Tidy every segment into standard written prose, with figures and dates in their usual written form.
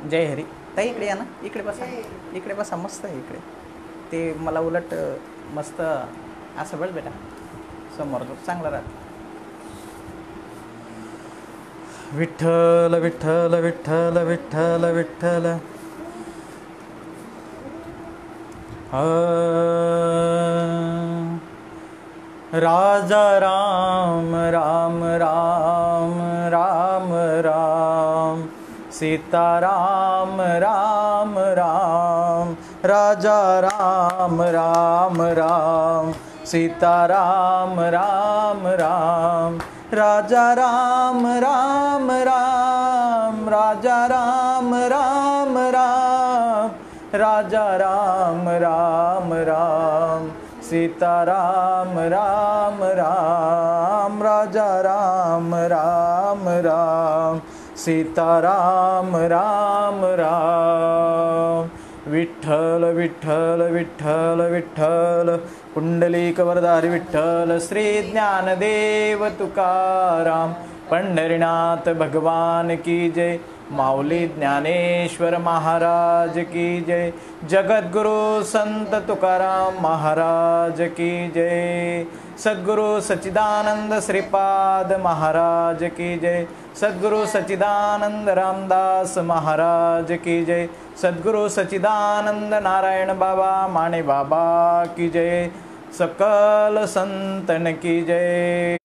जय हरी. ताई इकडे या ना, इकडे बसा, इकडे बसा. मस्त आहे इकडे. ते मला उलट मस्त असं बघ बेटा, समोर चांगलं राहतं. विठ्ठल विठ्ठल विठ्ठल विठ्ठल विठ्ठल. राजा राम राम राम राम राम, सीता राम राम राम. राजा राम राम राम, सीता राम राम राम. राजा राम राम राम, राजा राम राम राम. राजा राम राम राम, सीता राम राम राम. राजा राम राम राम, सीता राम राम राम. विठ्ठल विठ्ठल विठ्ठल विठ्ठल, पुंडलिक वरदारी विठ्ठल. श्री ज्ञानदेव तुकाराम, पंढरीनाथ भगवान की जय. माऊली ज्ञानेश्वर महाराज की जय. जगद्गुरु संत तुकाराम महाराज की जय. सद्गुरु सच्चिदानंद श्रीपाद महाराज की जय. सद्गुरु सच्चिदानंद रामदास महाराज की जय. सद्गुरु सच्चिदानंद नारायण बाबा माने बाबा की जय. सकल संतन की जय.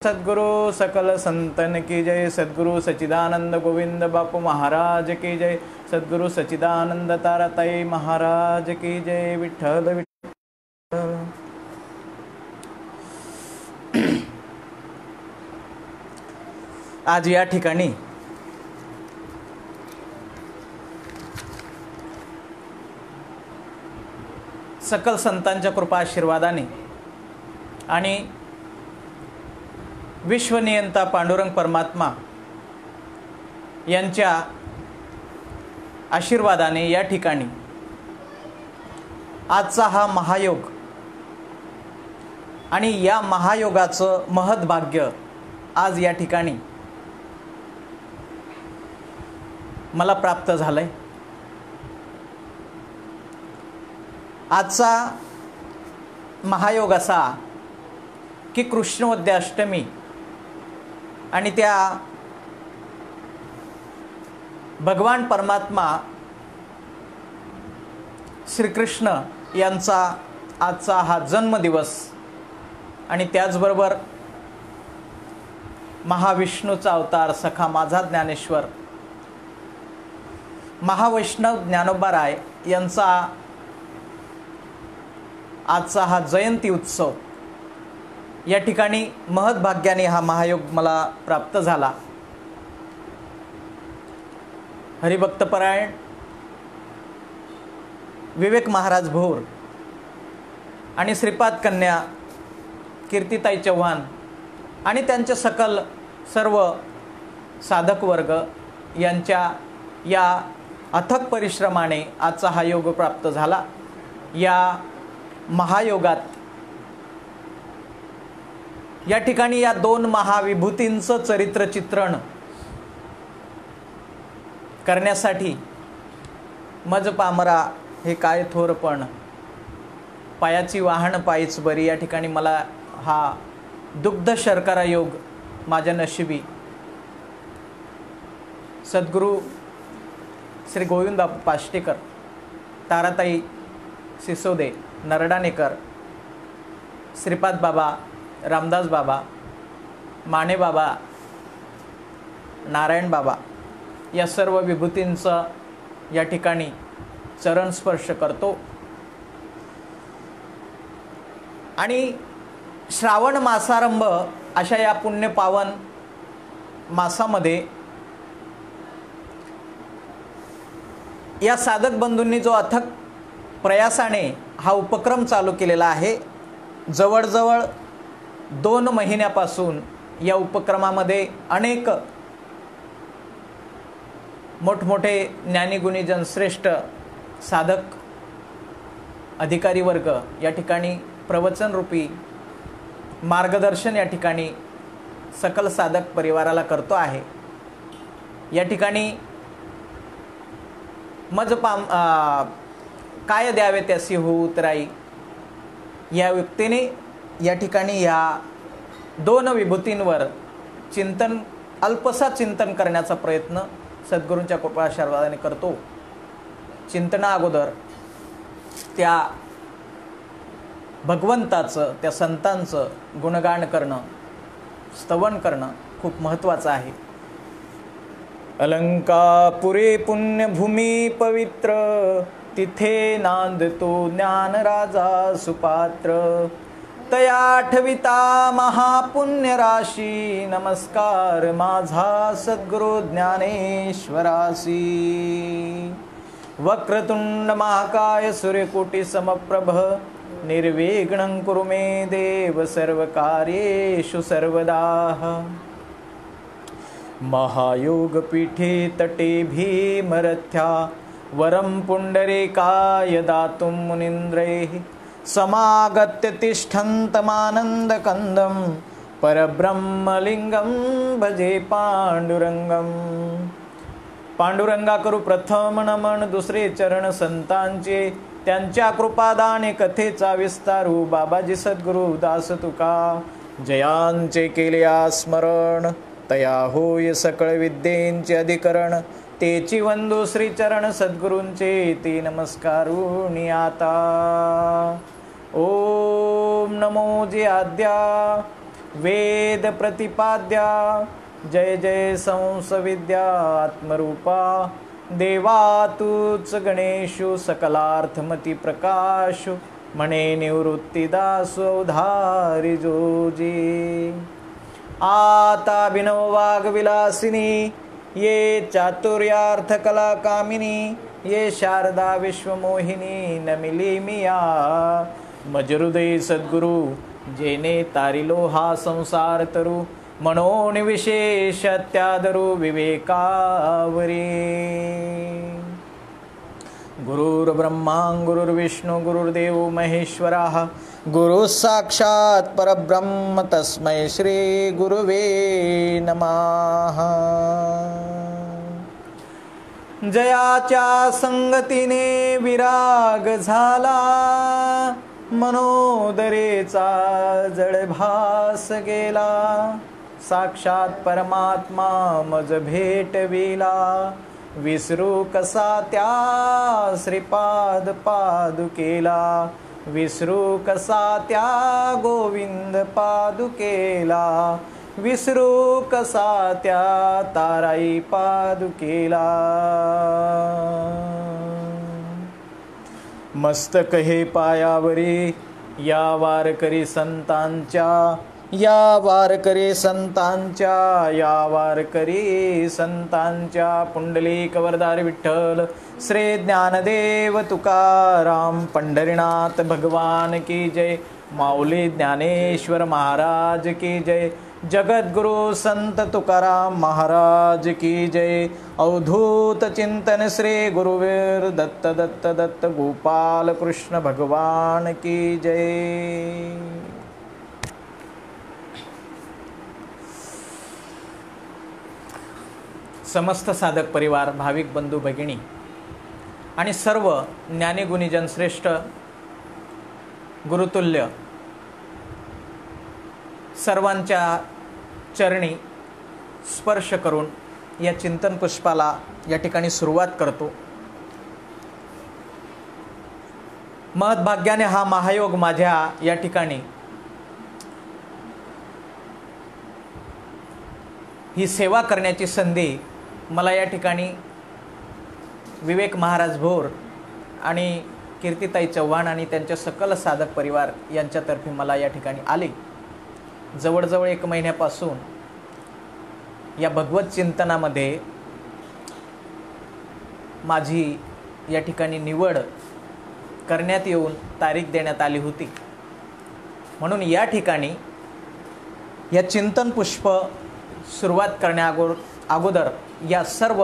सद्गुरु सकल संतन की जय. सद्गुरु सच्चिदानंद गोविंद बापू महाराज की जय. सद्गुरु सच्चिदानंद ताराताई महाराज की जय. विठ्ठल विठ्ठल. आज या ठिकाणी सकल संतांच्या कृपा आशीर्वादाने आणि विश्वनियंता पांडुरंग परमात्मा यांच्या आशीर्वादाने या ठिकाणी आजचा हा महायोग आणि या महायोगाचं महत् भाग्य आज या ठिकाणी मला प्राप्त झालंय. आजचा महायोग असा की कृष्णवद्य अष्टमी आणि त्या भगवान परमात्मा श्रीकृष्ण यांचा आजचा हा जन्मदिवस आणि त्याचबरोबर महाविष्णूचा अवतार सखा माझा ज्ञानेश्वर महावैष्णव ज्ञानोबा यांचा आजचा हा जयंती उत्सव या ठिकाणी महत् भाग्याने हा महायोग मला प्राप्त झाला. हरिभक्तपरायण विवेक महाराज भोर आणि श्रीपाद कन्या कीर्तिताई चव्हाण आणि त्यांचे सकल सर्व साधक वर्ग यांच्या या अथक परिश्रमाने आजचा हा योग प्राप्त झाला. या महायोगात या ठिकाणी या दोन महाविभूतींचं चरित्र चित्रण करण्यासाठी मज पामरा हे काय थोरपण पायाची वाहन पायीच बरी या ठिकाणी मला हा दुग्ध शर्करा योग माझ्या नशिबी सद्गुरू श्री गोविंद पाष्टेकर, ताराताई सिसोदे, नरडाणेकर, श्रीपाद बाबा, रामदास बाबा, माने बाबा, नारायण बाबा या सर्व विभूतींचं या ठिकाणी चरण स्पर्श करतो. आणि श्रावण मासारंभ अशा या पुण्य पावन मासामध्ये या साधक बंधूंनी जो अथक प्रयासाने हा उपक्रम चालू केलेला आहे, जवळजवळ 2 महिन्यापासून या उपक्रमामध्ये अनेक मोठमोठे ज्ञानीगुणी जनश्रेष्ठ साधक अधिकारी वर्ग या ठिकाणी प्रवचनरूपी मार्गदर्शन या ठिकाणी सकल साधक परिवाराला करतो आहे. या ठिकाणी मज पाम काय द्यावे त्यासी हो उतराई या व्यक्तीने या ठिकाणी ह्या दोन विभूतींवर चिंतन अल्पसा चिंतन करण्याचा प्रयत्न सद्गुरूंच्या कृपाआशीर्वादाने करतो. चिंतना अगोदर त्या भगवंताचं त्या संतांचं गुणगान करणं स्तवन करणं खूप महत्त्वाचं आहे. अलंकापुरे पुण्यभूमी पवित्र तिथे नांदतो ज्ञान राजा सुपात्र तया आठविता महापुण्य राशी नमस्कार माझा सद्गुरु ज्ञानेश्वरासी. वक्रतुंड महाकाय सूर्यकोटी समप्रभ निर्विघ्नं कुरु मे देव सर्वकार्येषु सर्वदा. महायोगपीठे तटे भीमरथ्या वरं पुंडरीकाय दातुं मुनीन्द्रैः समागत्य तिष्ठन्तमानन्दकन्दं परब्रह्मलिंगं भजे पांडुरंगम. पांडुरंगा करू प्रथम नमन दुसरे चरण संतांचे त्यांच्या कृपादाने कथेचा विस्तारू बाबाजी सद्गुरु दास तुका. जयांचे केले स्मरण तया होय सकळ विद्येंचे अधिकरण तेची वंदू श्री चरण सद्गुरूंचे ते नमस्कारुनी आता. ओम नमो जे आद्या वेद प्रतिपाद्या जय जय संस विद्या आत्मरूपा देवा तूच गणेशु सकलार्थमती प्रकाशु म्हणे निवृत्तीदासु अवधारी जोजी. आता अभिनव वाग विलासिनी ये चातुर्यार्थ कला कामिनी ये शारदा विश्वमोहिनी नमिली मिया मज हृदय सद्गुरु जेने तारिलो हा संसार तरू म्हणून विशेष त्यादरू विवेकावरी. गुरुर्ब्रह्मा गुरुर्विष्णू गुरुर्देव महेश्वरः गुरु साक्षात् परब्रह्म तस्मै श्री गुरुवे नमः. जयाच्या संगतीने विराग झाला मनोदरेचा जळभास गेला. साक्षात परमात्मा मज भेटविला विसरू कसा त्या श्रीपाद पादुकेला. विसरू कसा त्या गोविंद पादुकेला. विसरू कसा त्या ताराई पादुकेला. मस्तक हे पायावरी या वारकरी संतांच्या या वारकरी संतांच्या या वारकरी संतांच्या. पुंडलिक वरदारी विठ्ठल श्री ज्ञानदेव तुकाराम पंढरीनाथ भगवान की जय. माऊली ज्ञानेश्वर महाराज की जय. जगद्गुरु संत तुकाराम महाराज की जय. अवधूत चिंतन श्री गुरुवीर दत्त दत्त दत्त गोपाल कृष्ण भगवान की जय. समस्त साधक परिवार भाविक बंधू भगिनी आणि सर्व ज्ञानी गुणीजन श्रेष्ठ गुरुतुल्य सर्वांच्या चरणी स्पर्श करून या चिंतन पुष्पाला या ठिकाणी सुरुवात करतो. महत्भाग्याने हा महायोग माझ्या या ठिकाणी ही सेवा करण्याची संधी मला या ठिकाणी विवेक महाराज भोर आणि कीर्तिताई चव्हाण आणि त्यांच्या सकल साधक परिवार यांच्यातर्फे मला या ठिकाणी आले. जवळजवळ 1 महिन्यापासून या भगवत चिंतनामध्ये माझी या ठिकाणी निवड करण्यात येऊन तारीख देण्यात आली होती. म्हणून या ठिकाणी या चिंतन पुष्प सुरुवात करण्या अगोदर या सर्व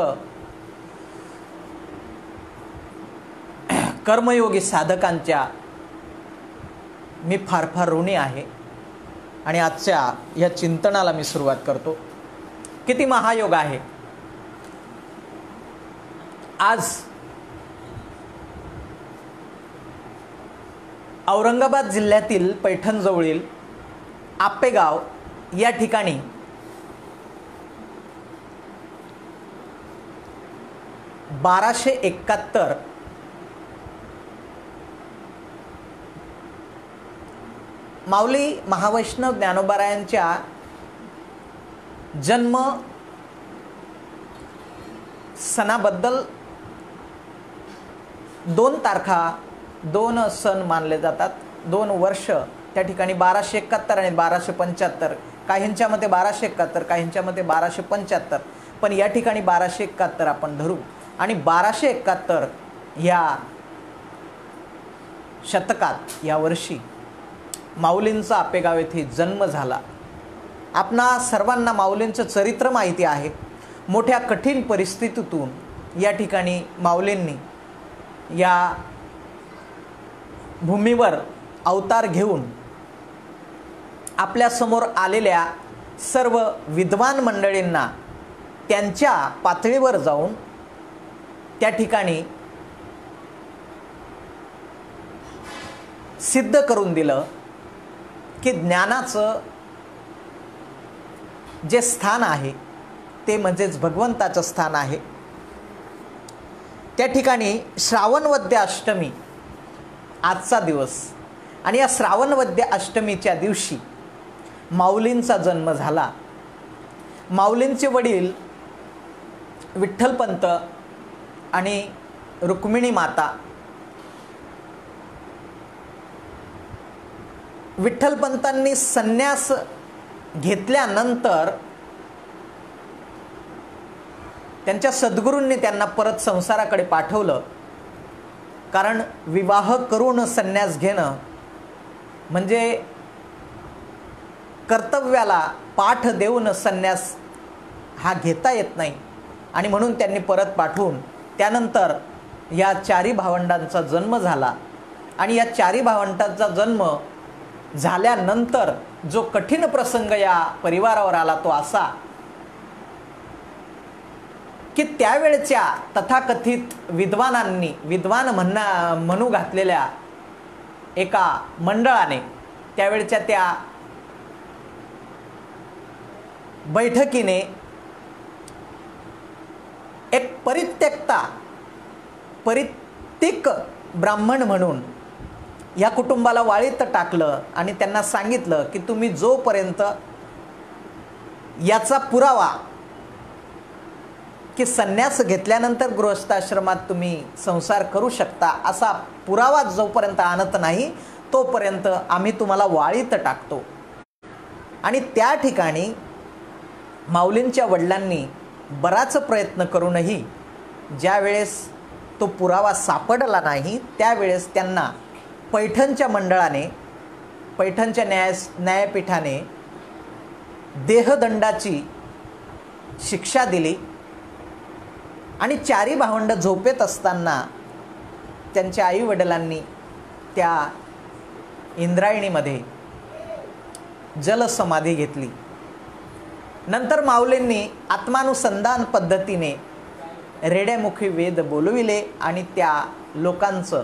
कर्मयोगी साधकांच्या मी फार फार ऋणी आहे आणि आजच्या या चिंतनाला मी सुरुवात करतो. किती महायोग आहे. आज औरंगाबाद जिल्ह्यातील पैठणजवळील आपेगाव या ठिकाणी (1271) माऊली महावैष्णव ज्ञानोबारायांच्या जन्म सणाबद्दल 2 तारखा 2 सण मानले जातात. 2 वर्ष त्या ठिकाणी 1271 आणि 1275. काहींच्या मते 1271, काहींच्या मते 1275, पण या ठिकाणी 1271 आपण धरू. आणि 1271 ह्या शतकात या वर्षी माऊलींचा आपेगाव येथे जन्म झाला. आपणा सर्वांना माऊलींचं चरित्र माहिती आहे. मोठ्या कठीण परिस्थितीतून या ठिकाणी माऊलींनी या भूमीवर अवतार घेऊन आपल्यासमोर आलेल्या सर्व विद्वान मंडळींना त्यांच्या पातळीवर जाऊन त्या ठिकाणी सिद्ध करून दिलं की ज्ञानाचं जे स्थान आहे ते म्हणजेच भगवंताचं स्थान आहे. त्या ठिकाणी श्रावणवद्य अष्टमी आजचा दिवस, आणि या श्रावणवद्य अष्टमीच्या दिवशी माऊलींचा जन्म झाला. माऊलींचे वडील विठ्ठलपंत आणि रुक्मिणी माता. विठ्ठलपंतांनी संन्यास घेतल्यानंतर त्यांच्या सद्गुरूंनी त्यांना परत संसाराकडे पाठवलं. कारण विवाह करून संन्यास घेणं म्हणजे कर्तव्याला पाठ देऊन संन्यास हा घेता येत नाही, आणि म्हणून त्यांनी परत पाठवून त्यानंतर या 4 भावंडांचा जन्म झाला. आणि या 4 भावंडांचा जन्म झाल्यानंतर जो कठीण प्रसंग या परिवारावर आला तो असा की त्यावेळच्या तथाकथित विद्वानांनी विद्वान म्हणू घातलेल्या एका मंडळाने त्यावेळच्या त्या बैठकीने एक परित्यक्त ब्राह्मण म्हणून या कुटुंबाला वाळीत टाकलं आणि त्यांना सांगितलं की तुम्ही जोपर्यंत याचा पुरावा की संन्यास घेतल्यानंतर गृहस्थाश्रमात तुम्ही संसार करू शकता असा पुरावा जोपर्यंत आणत नाही तोपर्यंत आम्ही तुम्हाला वाळीत टाकतो. आणि त्या ठिकाणी माऊलींच्या वडिलांनी बराच प्रयत्न करूनही ज्यावेळेस तो पुरावा सापडला नाही त्यावेळेस त्यांना पैठणच्या मंडळाने, पैठणच्या न्यायपीठाने देहदंडाची शिक्षा दिली. आणि 4 भावंड झोपेत असताना त्यांच्या आई वडिलांनी त्या इंद्रायणीमध्ये जलसमाधी घेतली. नंतर माऊलींनी आत्मानुसंधान पद्धतीने रेड्यामुखी वेद बोलविले आणि त्या लोकांचं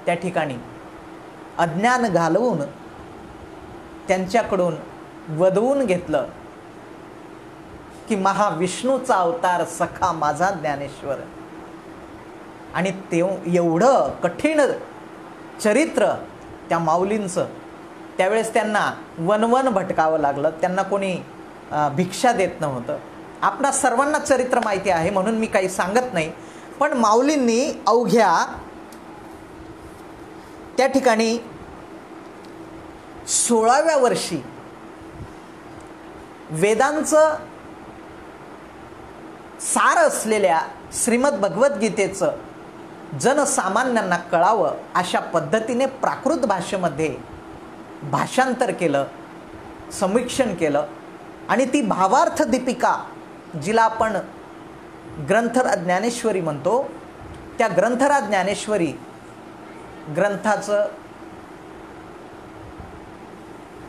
त्या ठिकाणी अज्ञान घालवून त्यांच्याकडून वदवून घेतलं की महाविष्णूचा अवतार सखा माझा ज्ञानेश्वर. आणि ते एवढं कठीण चरित्र त्या माऊलींचं. त्यावेळेस त्यांना वनवन भटकावं लागलं, त्यांना कोणी भिक्षा देत नव्हतं. आपणा सर्वांना चरित्र माहिती आहे म्हणून मी काही सांगत नाही. पण माऊलींनी अवघ्या त्या ठिकाणी 16व्या वर्षी वेदांचं सार असलेल्या श्रीमद भगवद्गीतेचं जनसामान्यांना कळावं अशा पद्धतीने प्राकृत भाषेमध्ये भाषांतर केलं, समीक्षण केलं. आणि ती भावार्थ दीपिका जिला आपण ग्रंथराज ज्ञानेश्वरी म्हणतो, त्या ग्रंथराज ज्ञानेश्वरी ग्रंथाचं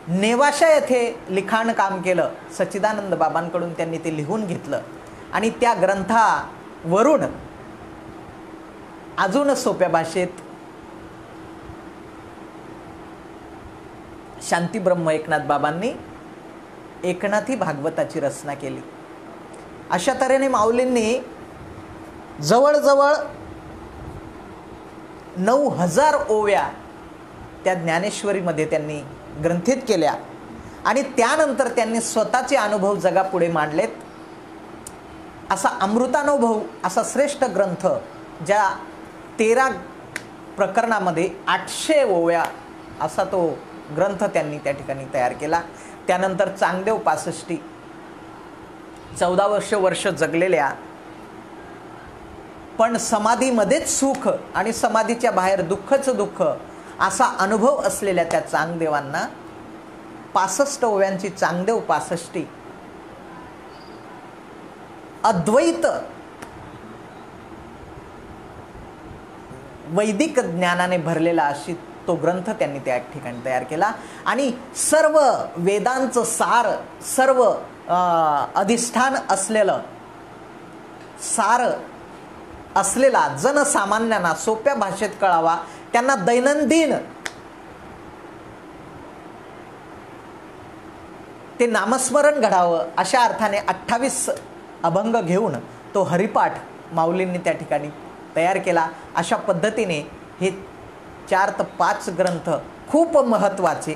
नेवाशा येथे लिखाण काम केलं. सच्चिदानंद बाबांकडून त्यांनी ते लिहून घेतलं आणि त्या ग्रंथावरून अजून सोप्या भाषेत शांतीब्रह्म एकनाथ बाबांनी एकनाथी भागवताची रचना केली. अशा तऱ्हेने माऊलींनी जवळजवळ 9000 ओव्या त्या ज्ञानेश्वरीमध्ये त्यांनी ग्रंथित केल्या आणि त्यानंतर त्यांनी स्वतःचे अनुभव जगापुढे मांडलेत. असा अमृतानुभव असा श्रेष्ठ ग्रंथ, ज्या 13 प्रकरणामध्ये 800 ओव्या असा तो ग्रंथ त्यांनी त्या ठिकाणी तयार केला. त्यानंतर चांगदेव पासष्टी 14 वर्ष जगलेल्या, पण समाधीमध्येच सुख आणि समाधीच्या बाहेर दुःखच दुःख असा अनुभव असलेल्या त्या चांगदेवांना 65 ओव्यांची चांगदेव पासष्टी अद्वैत वैदिक ज्ञानाने भरलेला अशी तो ग्रंथ त्यांनी त्या ठिकाणी तयार केला. आणि सर्व वेदांचं सार, सर्व अधिष्ठान असलेलं सार असलेला, जनसामान्यांना सोप्या भाषेत कळावा, त्यांना दैनंदिन ते नामस्मरण घडावं अशा अर्थाने 28 अभंग घेऊन तो हरिपाठ माऊलींनी त्या ठिकाणी तयार केला. अशा पद्धतीने हे 4 ते 5 ग्रंथ खूप महत्त्वाचे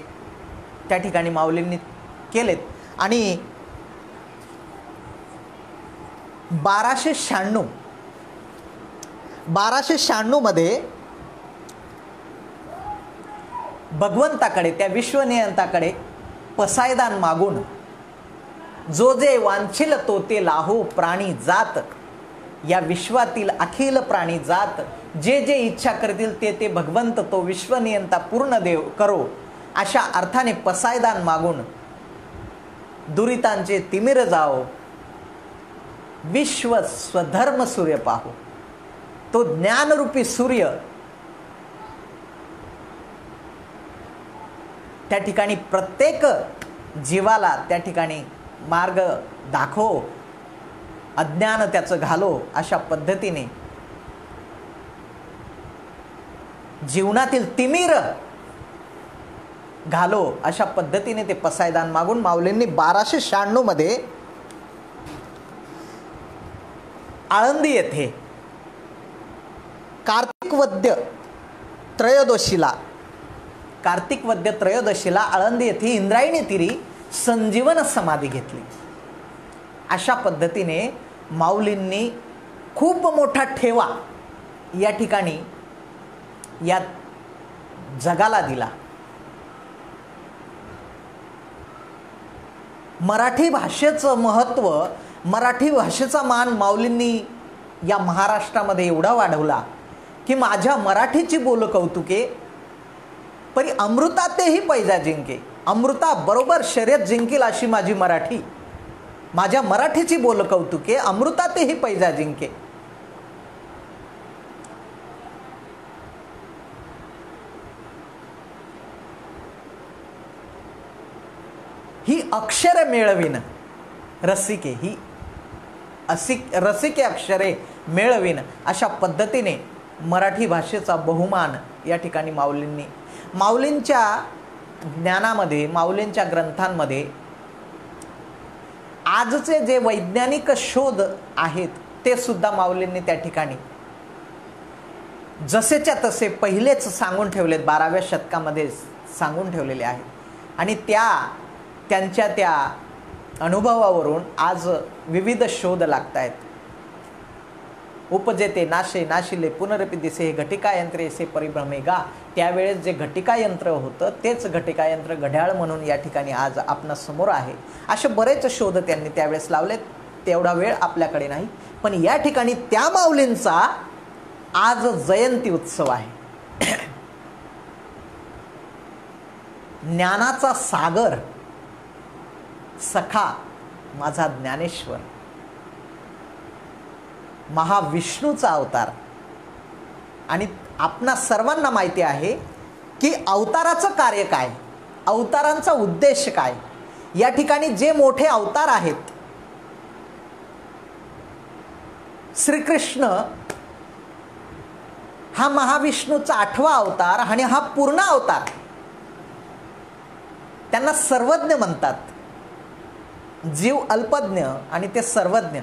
त्या ठिकाणी माऊलींनी केलेत. आणि 1296 मध्ये भगवंताकडे, त्या विश्वनियंताकडे पसायदान मागून, जो जे वांछिल तो ते लाहो प्राणी जात, या विश्वातील अखिल प्राणी जात, जे जे इच्छा करतील ते ते भगवंत तो विश्वनियंता पूर्ण देव करो, अशा अर्थाने पसायदान मागून दुरितांचे तिमिर जाओ, विश्व स्वधर्म सूर्य पाहो. तो ज्ञानरूपी सूर्य त्या ठिकाणी प्रत्येक जीवाला त्या ठिकाणी मार्ग दाखव, अज्ञान त्याचं घालो, अशा पद्धतीने जीवनातील तिमिर घालो, अशा पद्धतीने ते पसायदान मागून माऊलींनी 1296 मध्ये आळंदी येथे कार्तिक वद्य त्रयोदशीला आळंदी येथे इंद्रायणी तीरी संजीवन समाधी घेतली. अशा पद्धतीने माऊलींनी खूप मोठा ठेवा या ठिकाणी या जगाला दिला. मराठी भाषेचं महत्त्व, मराठी भाषेचा मान माऊलींनी या महाराष्ट्रामध्ये एवढा वाढवला की माझ्या मराठीची बोल कौतुके परी अमृतातेही पैजा जिंके, अमृता बरोबर शर्यत जिंकेल अशी माझी मराठी, माझ्या मराठीची बोल कौतुके अमृतातेही पैजा जिंके. ही अक्षरे मेळवीन रसिके, ही रसिके अक्षरे मेळवीन, अशा पद्धतीने मराठी भाषेचा बहुमान या ठिकाणी माऊलींच्या ज्ञानामध्ये, माऊलींच्या ग्रंथांमध्ये आजचे जे वैज्ञानिक शोध आहेत ते सुद्धा माऊलींनी त्या ठिकाणी जसेच्या तसे पहिलेच सांगून ठेवलेत, 12व्या शतकामध्ये सांगून ठेवलेले आहेत. आणि त्यांच्या त्या अनुभवावरून आज विविध शोध लागत आहेत. उपजेते नाशे नाशिले पुनरपि दिसे, हे घटिका यंत्रे असे परिभ्रमे गा. त्यावेळेस जे घटिका यंत्र होतं तेच घटिका यंत्र घड्याळ म्हणून या ठिकाणी आज आपणा समोर आहे. असे बरेच शोध त्यांनी त्यावेळेस लावलेत. तेवढा वेळ आपल्याकडे नाही, पण या ठिकाणी त्या माऊलींचा आज जयंती उत्सव आहे. ज्ञानाचा सागर सखा माझा ज्ञानेश्वर, महाविष्णूचा अवतार. आणि आपणा सर्वांना माहिती आहे की अवताराचं कार्य काय, अवतारांचा उद्देश काय. या ठिकाणी जे मोठे अवतार आहेत, श्रीकृष्ण हा महाविष्णूचा 8वा अवतार आणि हा पूर्ण अवतार. त्यांना सर्वज्ञ म्हणतात. जीव अल्पज्ञ आणि ते सर्वज्ञ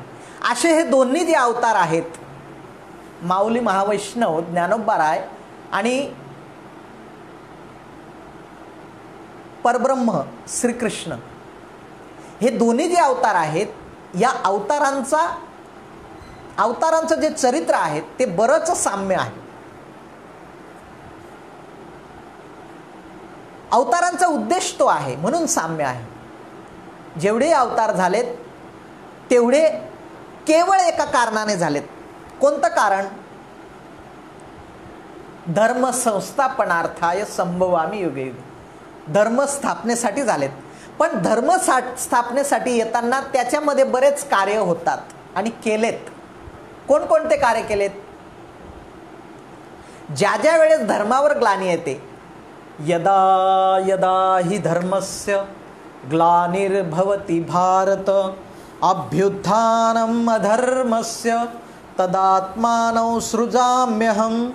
असे हे दोन्ही जे अवतार आहेत, माऊली महावैष्णव ज्ञानोबाराय आणि परब्रह्म श्रीकृष्ण, हे दोन्ही जे अवतार आहेत, या अवतारांचं जे चरित्र आहे ते बरंच साम्य आहे. अवतारांचा उद्देश तो आहे म्हणून साम्य आहे. जेवढे अवतार झालेत तेवढे केवळ एका कारणाने झालेत. कोणतं कारण? धर्म संस्थापनार्थाय संभवामी युगे युगे. धर्म स्थापनेसाठी झालेत. पण धर्म स्थापनेसाठी येताना त्याच्यामध्ये बरेच कार्य होतात आणि केलेत. कोणकोणते कार्य केलेत? ज्या ज्या वेळेस धर्मावर ग्लानी येते, यदा यदा हि धर्मस्य ग्लानिर्भवति भारत अभ्युत्थानम् अधर्मस्य तदात्मानं सृजाम्यहं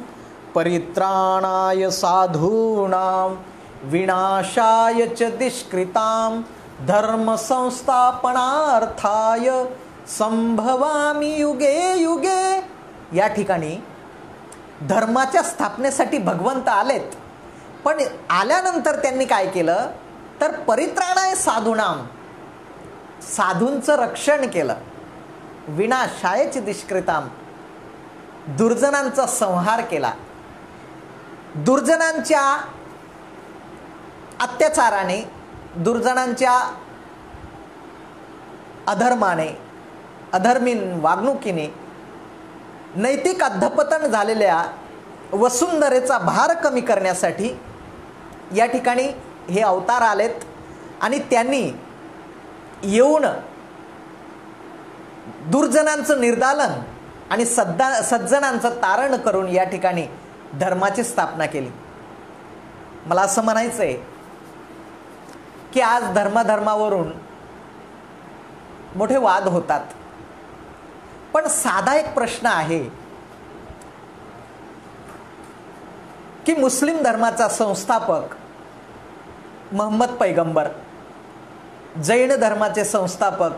परित्राणाय साधूनां विनाशाय च दुष्कृतां धर्म संस्थापनार्थाय संभवामि युगे युगे. या ठिकाणी धर्माच्या स्थापनेसाठी भगवंत आलेत, पण आल्यानंतर त्यांनी काय केलं तर परित्राणाय साधूनाम, साधूंचं रक्षण केलं, विनाशाय च दुष्कृताम, दुर्जनांचा संहार केला. दुर्जनांच्या अत्याचाराने, दुर्जनांच्या अधर्माने, अधर्मी वागणुकीने नैतिक अधपतन झालेल्या वसुंधरेचा भार कमी करण्यासाठी या ठिकाणी हे अवतार आलेत आणि त्यांनी येऊन दुर्जनांचं निर्दालन आणि सज्जनांचं तारण करून या ठिकाणी धर्माची स्थापना केली. मला असं म्हणायचं आहे की आज धर्मावरून मोठे वाद होतात, पण साधा एक प्रश्न आहे की मुस्लिम धर्माचा संस्थापक मोहम्मद पैगंबर, जैन धर्माचे संस्थापक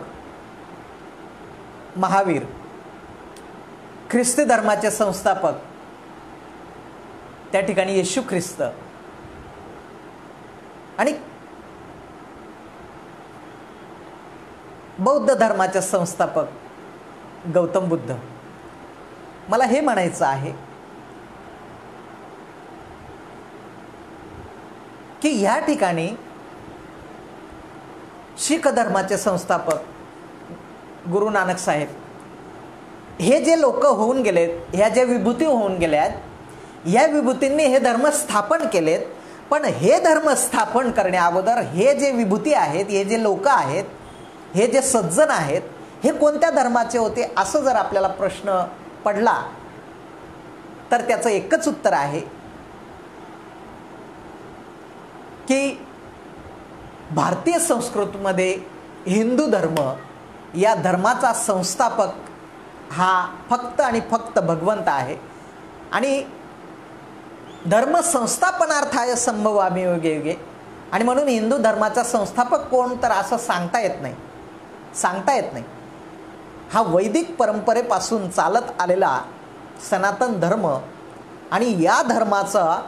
महावीर, ख्रिस्ती धर्माचे संस्थापक त्या ठिकाणी येशू ख्रिस्त आणि बौद्ध धर्माचे संस्थापक गौतम बुद्ध. मला हे म्हणायचं आहे की या ठिकाणी शीख धर्माचे संस्थापक गुरु नानक साहेब, हे जे लोक होऊन गेलेत, ह्या ज्या विभूती होऊन गेल्यात, या विभूतींनी हे धर्म स्थापन केलेत. पण हे धर्म स्थापन करण्या अगोदर हे जे विभूती आहेत, हे जे लोक आहेत, हे जे सज्जन आहेत, हे कोणत्या धर्माचे होते असं जर आपल्याला प्रश्न पडला तर त्याचं एकच उत्तर आहे की भारतीय संस्कृतीमध्ये हिंदू धर्म या धर्माचा संस्थापक हा फक्त आणि फक्त भगवंत आहे आणि धर्म संस्थापनार्थाय संभवामी युगे युगे. आणि म्हणून हिंदू धर्माचा संस्थापक कोण तर असं सांगता येत नाही. हा वैदिक परंपरेपासून चालत आलेला सनातन धर्म आणि या धर्माचं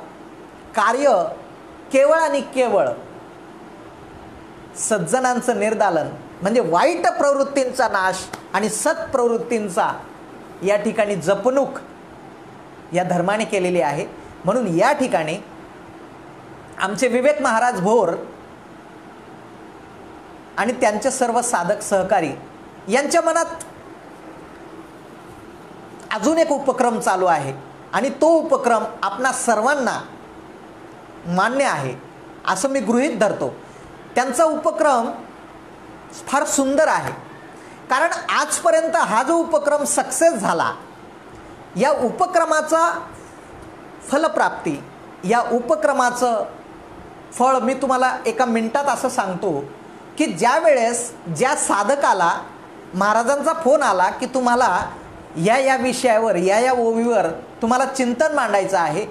कार्य केवळ आणि केवळ सज्जनांचं निर्दालन म्हणजे वाईट प्रवृत्तींचा नाश आणि सत्प्रवृत्तींचा या ठिकाणी जपणूक या धर्माने केलेली आहे. म्हणून या ठिकाणी आमचे विवेक महाराज भोर आणि त्यांचे सर्व साधक सहकारी यांच्या मनात अजून एक उपक्रम चालू आहे आणि तो उपक्रम आपणा सर्वांना मान्य आहे असं मी गृहीत धरतो. त्यांचा उपक्रम फार सुंदर आहे, कारण आजपर्यंत हा जो उपक्रम सक्सेस झाला, या उपक्रमाचा फलप्राप्ती, या उपक्रमाचं फळ मी तुम्हाला एका मिनिटात असं सांगतो की ज्या वेळेस ज्या साधकाला महाराजांचा फोन आला की तुम्हाला या विषयावर या ओवीवर तुम्हाला चिंतन मांडायचं आहे,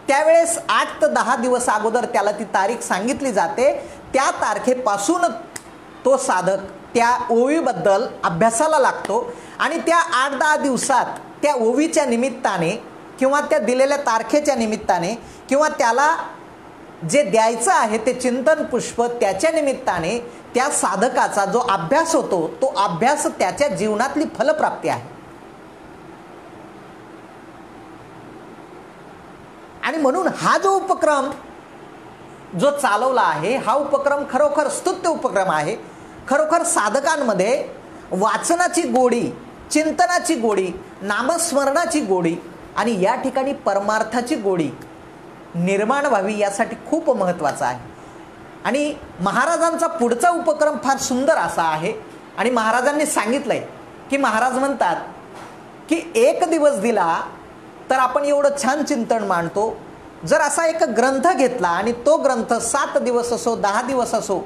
त्यावेळेस 8 ते 10 दिवस अगोदर त्याला ती तारीख सांगितली जाते. त्या तारखेपासून तो साधक त्या ओवीबद्दल अभ्यासाला लागतो आणि त्या 8-10 दिवसात त्या ओवीच्या निमित्ताने किंवा त्या दिलेल्या तारखेच्या निमित्ताने किंवा त्याला जे द्यायचं आहे ते चिंतन पुष्प त्याच्या निमित्ताने त्या साधकाचा जो अभ्यास होतो तो अभ्यास त्याच्या जीवनातली फलप्राप्ती आहे. आणि म्हणून हा जो उपक्रम जो चालवला आहे हा उपक्रम खरोखर स्तुत्य उपक्रम आहे. खरोखर साधकांमध्ये वाचनाची गोडी, चिंतनाची गोडी, नामस्मरणाची गोडी आणि या ठिकाणी परमार्थाची गोडी निर्माण व्हावी यासाठी खूप महत्त्वाचं आहे. आणि महाराजांचा पुढचा उपक्रम फार सुंदर असा आहे. आणि महाराजांनी सांगितलंय की महाराज म्हणतात की 1 दिवस दिला तर आपण एवढं छान चिंतन मांडतो. जर असा एक ग्रंथ घेतला आणि तो ग्रंथ 7 दिवस असो 10 दिवस असो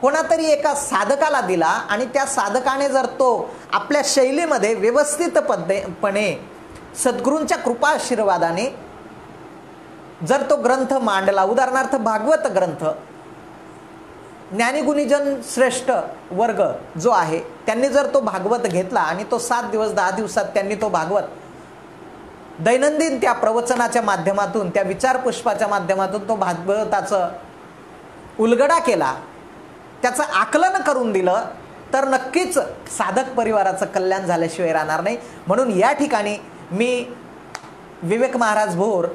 कोणातरी एका साधकाला दिला आणि त्या साधकाने जर तो आपल्या शैलीमध्ये व्यवस्थितपणे सद्गुरूंच्या कृपा आशीर्वादाने जर तो ग्रंथ मांडला, उदाहरणार्थ भागवत ग्रंथ, ज्ञानीगुणीजन श्रेष्ठ वर्ग जो आहे त्यांनी जर तो भागवत घेतला आणि तो 7 दिवस 10 दिवसात त्यांनी तो भागवत दैनंदिन त्या प्रवचनाच्या माध्यमातून त्या विचारपुष्पाच्या माध्यमातून तो भागवताचं उलगडा केला, त्याचं आकलन करून दिलं तर नक्कीच साधक परिवाराचं कल्याण झाल्याशिवाय राहणार नाही. म्हणून या ठिकाणी मी विवेक महाराज भोर,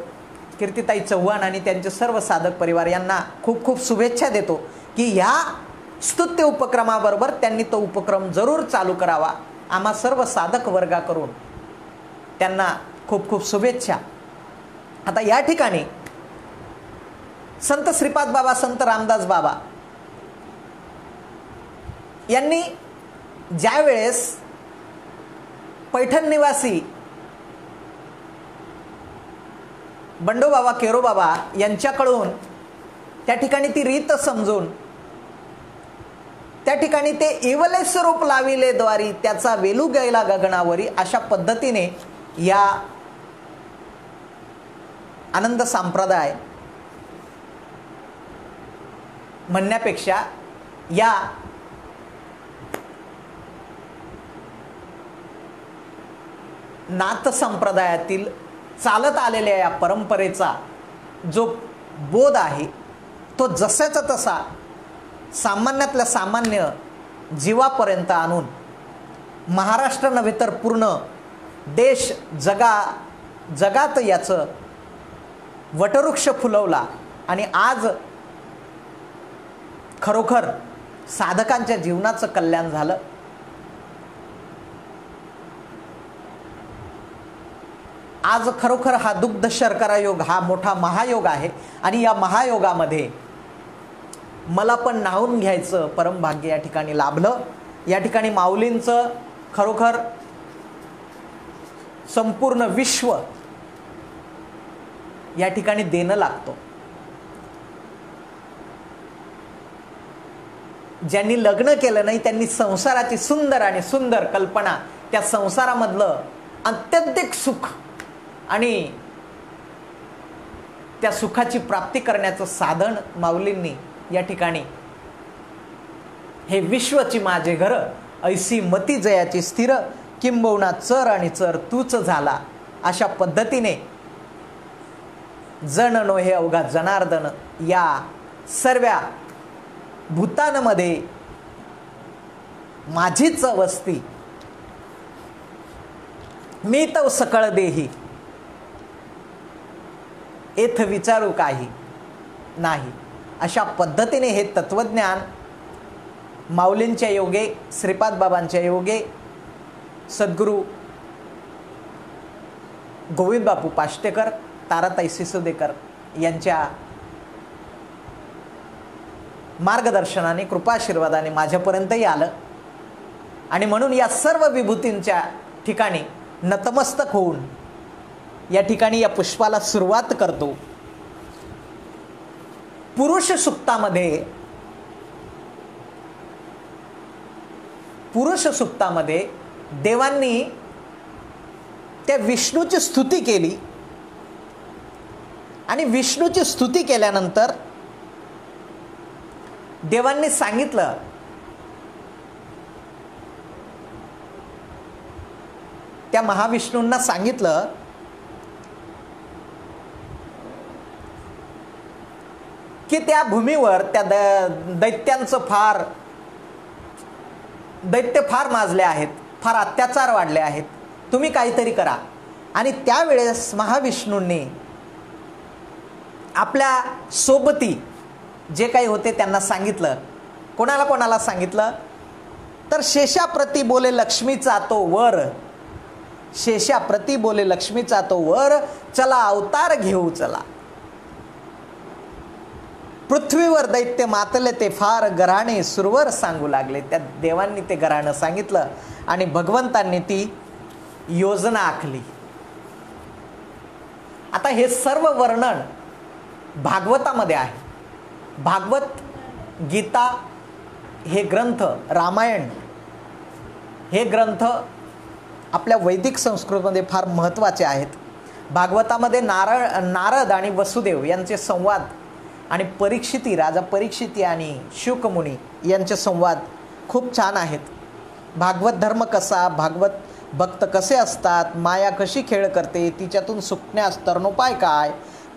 कीर्तिताई चव्हाण आणि त्यांचे सर्व साधक परिवार यांना खूप खूप शुभेच्छा देतो की ह्या स्तुत्य उपक्रमाबरोबर त्यांनी तो उपक्रम जरूर चालू करावा. आम्हा सर्व साधक वर्गाकडून त्यांना खूप खूप शुभेच्छा. आता या ठिकाणी संत श्रीपाद बाबा, संत रामदास बाबा यांनी ज्या वेळेस पैठण निवासी बंडोबाबा केरोबाबा यांच्याकडून त्या ठिकाणी ती रीत समजून त्या ठिकाणी ते इवले स्वरूप लाविले द्वारी त्याचा वेलू गेला गगनावरी अशा पद्धतीने या आनंद संप्रदाय म्हणण्यापेक्षा या नाथ संप्रदायातील चालत आलेल्या या परंपरेचा जो बोध आहे तो जसाचा तसा सामान्यातल्या सामान्य जीवापर्यंत आणून महाराष्ट्र नव्हे तर पूर्ण देश जगात याचं वटवृक्ष फुलवला. आणि आज खरोखर साधकांच्या जीवनाचं कल्याण झालं. आज खरोखर हा दुग्ध शर्करा योग हा मोठा महायोग आहे आणि या महायोगामध्ये मला पण न्हावून घ्यायचं परमभाग्य या ठिकाणी लाभलं. या ठिकाणी माऊलींचं खरोखर संपूर्ण विश्व या ठिकाणी देणं लागतो. ज्यांनी लग्न केलं नाही त्यांनी संसाराची सुंदर आणि सुंदर कल्पना, त्या संसारामधलं अत्यंतिक सुख आणि त्या सुखाची प्राप्ती करण्याचं साधन माऊलींनी या ठिकाणी हे विश्वची माझे घर ऐसी मती जयाची स्थिर किंबहुना चर आणि चर तूच झाला अशा पद्धतीने जन नो हे अवघा जनार्दन या सर्व भूतांमध्ये माझीच वस्ती मी तो सकळ देही एथ विचारू काही नाही अशा पद्धतीने हे तत्वज्ञान माऊलींच्या योगे, श्रीपाद बाबांच्या योगे, सद्गुरू गोविंद बापू पाष्टेकर, ताराताई सिसोदेकर यांच्या मार्गदर्शनाने, कृपाशीर्वादाने माझ्यापर्यंतही आलं. आणि म्हणून या सर्व विभूतींच्या ठिकाणी नतमस्तक होऊन या ठिकाणी या पुष्पाला सुरुवात करतो. पुरुष सुक्तामध्ये देवांनी त्या विष्णूची स्तुती केली आणि विष्णूची स्तुती केल्यानंतर देवांनी सांगितलं त्या महाविष्णूंना सांगितलं की त्या भूमीवर त्या दैत्यांचं दैत्य फार माजले आहेत, फार अत्याचार वाढले आहेत, तुम्ही काहीतरी करा. आणि त्यावेळेस महाविष्णूंनी आपल्या सोबती जे काही होते त्यांना सांगितलं. कोणाला कोणाला सांगितलं तर शेषाप्रती बोले लक्ष्मीचा तो वर, शेषाप्रती बोले लक्ष्मीचा तो वर, चला अवतार घेऊ चला. पृथ्वीवर दैत्य मातले ते फार, घराणे सुरवर सांगू लागले. त्या देवांनी ते घराणं सांगितलं आणि भगवंतांनी ती योजना आखली. आता हे सर्व वर्णन भागवतामध्ये आहे. भागवत, गीता हे ग्रंथ, रामायण हे ग्रंथ आपल्या वैदिक संस्कृतीमध्ये फार महत्त्वाचे आहेत. भागवतामध्ये नारद आणि वसुदेव यांचे संवाद आणि राजा परीक्षिती आणि शुकमुनी यांचे संवाद खूप छान आहेत. भागवत धर्म कसा, भागवत भक्त कसे असतात, माया कशी खेळ करते, तिच्यातून सुटण्यास तरणोपाय काय,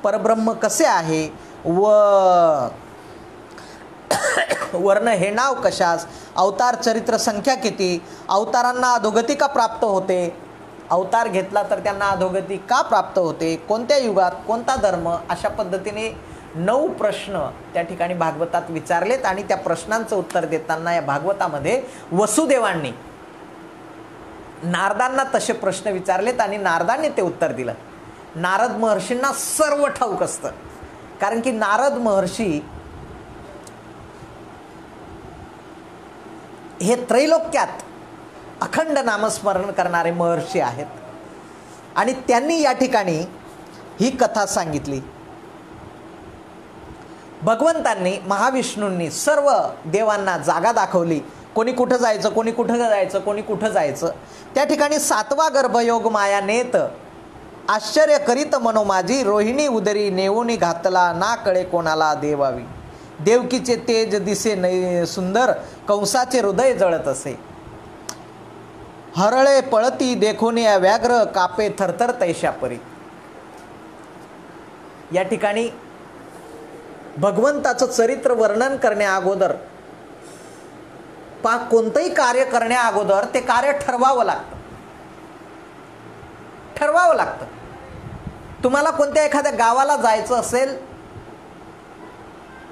परब्रह्म कसे आहे व वर्ण हे नाव कशास, अवतार चरित्र संख्या किती, अवतारांना अधोगती का प्राप्त होते, अवतार घेतला तर त्यांना अधोगती का प्राप्त होते, कोणत्या युगात कोणता धर्म, अशा पद्धतीने 9 प्रश्न त्या ठिकाणी भागवतात विचारलेत. आणि त्या प्रश्नांचं उत्तर देताना या भागवतामध्ये वसुदेवांनी नारदांना तसे प्रश्न विचारलेत आणि नारदांनी ते उत्तर दिलं. नारद महर्षींना सर्व ठाऊक असतं, कारण की नारद महर्षी हे त्रैलोक्यात अखंड नामस्मरण करणारे महर्षी आहेत. आणि त्यांनी या ठिकाणी ही कथा सांगितली. भगवंतांनी, महाविष्णूंनी सर्व देवांना जागा दाखवली. कोणी कुठं जायचं, कोणी कुठं जायचं, कोणी कुठं जायचं. त्या ठिकाणी 7वा गर्भयोग माया नेत, आश्चर्य करीत मनोमाजी, रोहिणी उदरी नेऊनी घातला, ना कळे कोणाला देवावी. देवकीचे तेज दिसे नै सुंदर, कंसाचे हृदय जळत असे. हरळे पळती देखोनी व्याघ्र, कापे थरथर तैशा परी. या ठिकाणी भगवंताचं चरित्र वर्णन करण्या अगोदर, कोणतंही कार्य करण्या अगोदर ते कार्य ठरवावं लागतं. तुम्हाला कोणत्या एखाद्या गावाला जायचं असेल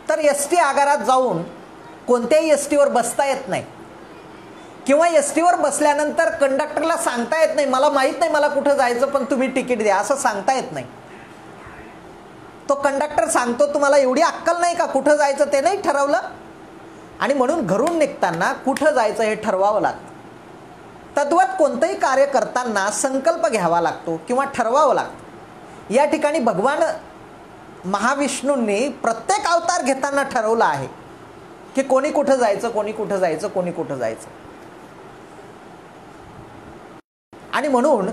तर एसटी आगारात जाऊन कोणत्याही एसटीवर बसता येत नाही, किंवा एसटीवर बसल्यानंतर कंडक्टरला सांगता येत नाही मला माहीत नाही मला कुठं जायचं पण तुम्ही तिकीट द्या, असं सांगता येत नाही. तो कंडक्टर सांगतो तुम्हाला एवढी अक्कल नाही का, कुठं जायचं ते नाही ठरवलं. आणि म्हणून घरून निघताना कुठं जायचं हे ठरवावं लागतं. तद्वत कोणतंही कार्य करताना संकल्प घ्यावा लागतो किंवा ठरवावं लागतं. या ठिकाणी भगवान महाविष्णूंनी प्रत्येक अवतार घेताना ठरवलं आहे की कोणी कुठं जायचं, कोणी कुठं जायचं, कोणी कुठं जायचं. आणि म्हणून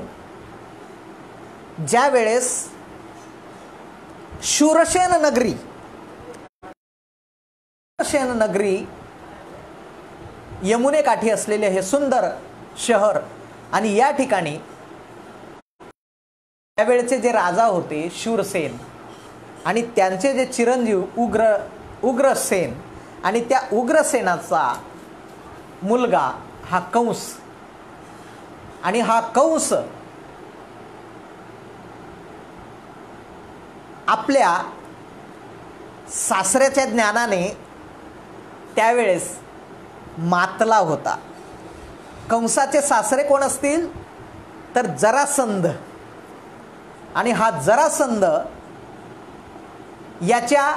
ज्या वेळेस शूरसेन नगरी यमुनेकाठी असलेले हे सुंदर शहर, आणि या ठिकाणी त्यावेळेचे जे राजा होते शूरसेन आणि त्यांचे जे चिरंजीव उग्रसेन, आणि त्या उग्रसेनाचा मुलगा हा कंस, आणि हा कंस आपल्या सासऱ्याच्या ज्ञानाने त्यावेळेस मातला होता. कंसाचे सासरे कोण असतील तर जरासंध, आणि हा जरासंध याच्या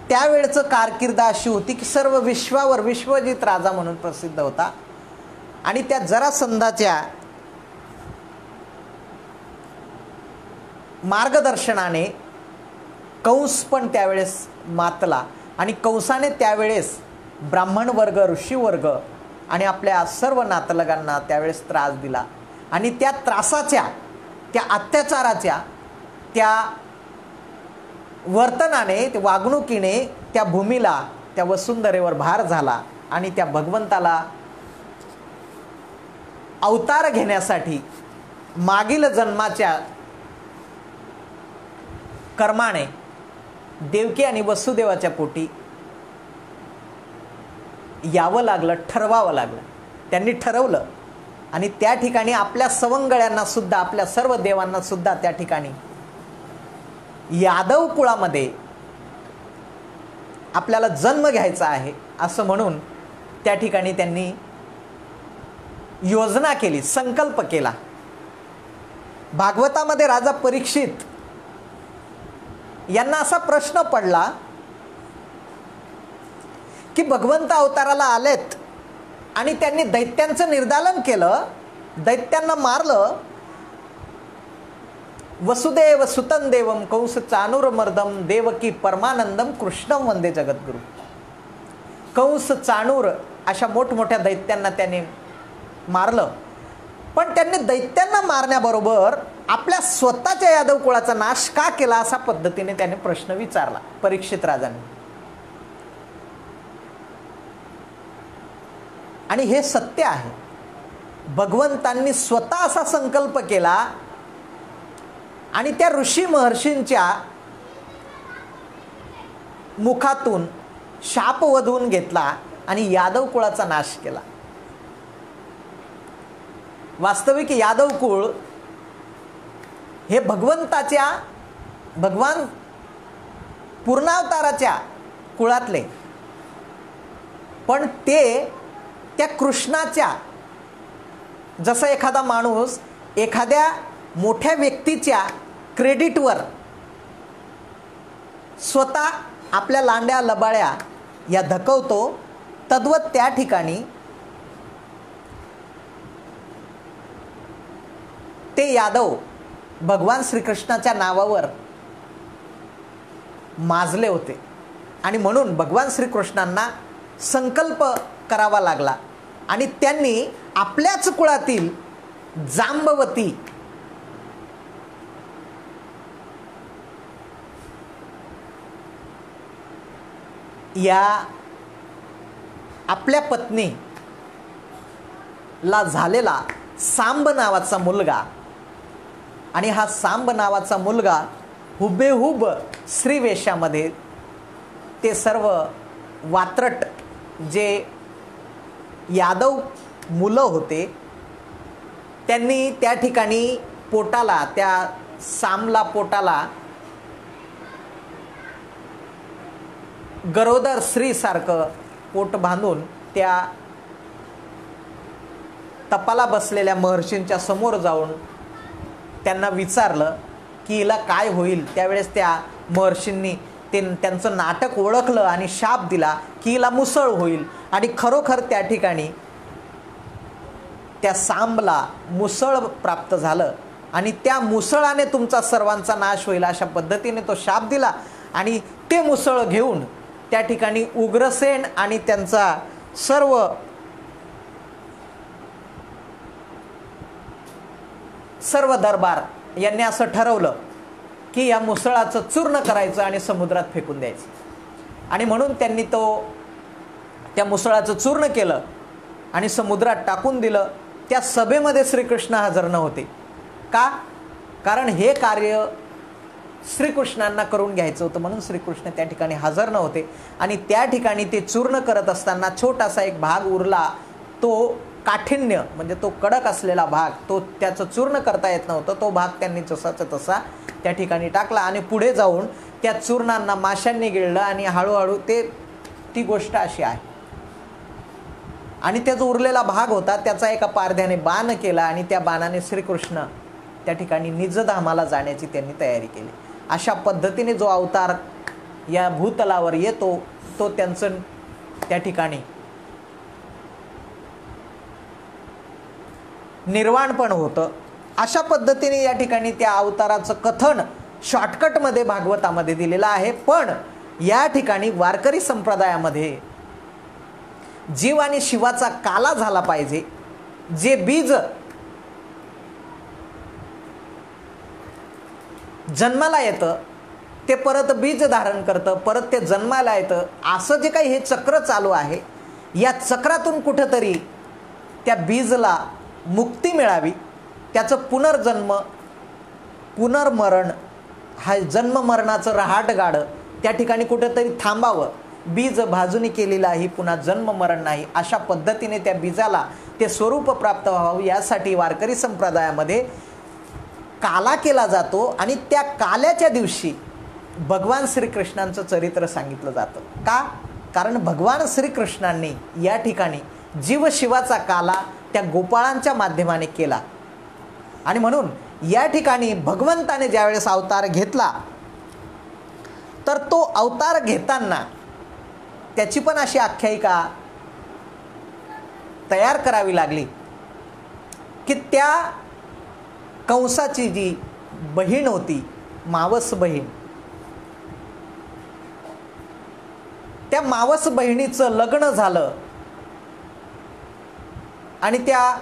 त्यावेळचं कारकीर्द अशी होती की सर्व विश्वावर विश्वजित राजा म्हणून प्रसिद्ध होता. आणि त्या जरासंधाच्या मार्गदर्शनाने कंस पण त्यावेळेस मातला, आणि कंसाने त्यावेळेस ब्राह्मण वर्ग, ऋषी वर्ग आणि आपल्या सर्व नातलगांना त्यावेळेस त्रास दिला. आणि त्या त्रासाच्या, त्या अत्याचाराच्या, त्या वर्तनाने, त्या वागणुकीने त्या भूमीला, त्या वसुंधरेवर भार झाला आणि त्या भगवंताला अवतार घेण्यासाठी मागील जन्माच्या कर्माने देवकी आणि वसुदेवाच्या पोटी यावं लागलं, ठरवावं लागलं. त्यांनी ठरवलं आणि त्या ठिकाणी आपल्या सवंगड्यांना सुद्धा, आपल्या सर्व देवांना सुद्धा त्या ठिकाणी यादव कुळामध्ये आपल्याला जन्म घ्यायचा आहे असं म्हणून त्या ठिकाणी त्यांनी योजना केली, संकल्प केला. भागवतामध्ये राजा परीक्षित यांना असा प्रश्न पडला की भगवंत अवताराला आलेत आणि त्यांनी दैत्यांचं निर्दालन केलं, दैत्यांना मारलं. वसुदेव सुतं देवम कंस चाणूरमर्दम देवकी परमानंदम कृष्णम वंदे जगद्गुरु. कंस, चाणूर अशा मोठमोठ्या दैत्यांना त्याने मारलं. पण त्यांनी दैत्यांना मारण्याबरोबर आपल्या स्वतःच्या यादव कुळाचा नाश का केला, असा पद्धतीने त्याने प्रश्न विचारला परीक्षित राजांनी. आणि हे सत्य आहे. भगवंतांनी स्वतः असा संकल्प केला आणि त्या ऋषी महर्षींच्या मुखातून शाप वधवून घेतला आणि यादव कुळाचा नाश केला. वास्तविक यादव कुळ हे भगवान पूर्णावताराच्या कुळातले, पण ते त्या कृष्णाच्या, जसं एखादा माणूस एखाद्या मोठ्या व्यक्तीच्या क्रेडिटवर स्वतः आपल्या लांड्या लबाड्या या धकवतो, तद्वत त्या ठिकाणी ते यादव भगवान श्रीकृष्णाच्या नावावर माजले होते. आणि म्हणून भगवान श्रीकृष्णांना संकल्प करावा लागला आणि त्यांनी आपल्याच कुळातील जांबवती या आपल्या पत्नीला झालेला सांब नावाचा मुलगा, आणि हा सांब नावाचा मुलगा हुबेहूब श्रीवेशामध्ये ते सर्व वात्रट जे यादव मुलं होते त्यांनी त्या ठिकाणी पोटाला, त्या सांबला पोटाला गरोदर स्त्रीसारखं पोट बांधून त्या तपाला बसलेल्या महर्षींच्या समोर जाऊन त्यांना विचारलं की हिला काय होईल. त्यावेळेस त्या महर्षींनी त्यांचं नाटक ओळखलं आणि शाप दिला की हिला मुसळ होईल. आणि खरोखर त्या ठिकाणी त्या सांबला मुसळ प्राप्त झालं आणि त्या मुसळाने तुमचा सर्वांचा नाश होईल अशा पद्धतीने तो शाप दिला. आणि ते मुसळ घेऊन त्या ठिकाणी उग्रसेन आणि त्यांचा सर्व दरबार यांनी असं ठरवलं की या मुसळाचं चूर्ण करायचं आणि समुद्रात फेकून द्यायचं. आणि म्हणून त्यांनी त्या मुसळाचं चूर्ण केलं आणि समुद्रात टाकून दिलं. त्या सभेमध्ये श्रीकृष्ण हजर नव्हते. का? कारण हे कार्य श्रीकृष्णांना करून घ्यायचं होतं, म्हणून श्रीकृष्ण त्या ठिकाणी हजर नव्हते. आणि त्या ठिकाणी ते चूर्ण करत असताना छोटासा एक भाग उरला, तो काठिण्य म्हणजे तो कडक असलेला भाग, तो त्याचं चूर्ण करता येत नव्हतं. तो भाग त्यांनी जसाचा तसा त्या ठिकाणी टाकला आणि पुढे जाऊन त्या चूर्णांना माशांनी गिळलं आणि हळूहळू ती गोष्ट अशी आहे. आणि त्याचा उरलेला भाग होता त्याचा एका पारध्याने बाण केला आणि त्या बाणाने श्रीकृष्ण त्या ठिकाणी निजधामाला जाण्याची त्यांनी तयारी केली. अशा पद्धतीने जो अवतार या भूतलावर येतो तो त्यांचं त्या ठिकाणी निर्वाण पण होतं. अशा पद्धतीने या ठिकाणी त्या अवताराचं कथन शॉर्टकटमध्ये भागवतामध्ये दिलेलं आहे. पण या ठिकाणी वारकरी संप्रदायामध्ये जीव आणि शिवाचा काला झाला पाहिजे, जे बीज जन्माला येतं ते परत बीज धारण करतं, परत ते जन्माला येतं. असं जे काही हे चक्र चालू आहे, या चक्रातून कुठंतरी त्या बीजला मुक्ती मिळावी, त्याचं पुनर्जन्म पुनर्मरण हा जन्म मरणाचं रहाटगाडं त्या ठिकाणी कुठंतरी थांबावं. बीज भाजूनी केलेलाही पुन्हा जन्म मरण नाही, अशा पद्धतीने त्या बीजाला ते स्वरूप प्राप्त व्हावं यासाठी वारकरी संप्रदायामध्ये काला केला जातो. आणि त्या काल्याच्या दिवशी भगवान श्रीकृष्णांचं चरित्र सांगितलं जातं. का? कारण भगवान श्रीकृष्णांनी या ठिकाणी जीवशिवाचा काला त्या गोपाळांच्या माध्यमाने केला. आणि म्हणून या ठिकाणी भगवंताने ज्यावेळेस अवतार घेतला, तर तो अवतार घेताना त्याची पण अशी आख्यायिका तयार करावी लागली की त्या कंसाची जी बहीण होती, मावस बहीण, त्या मावस बहिणीचं लग्न झालं आणि त्या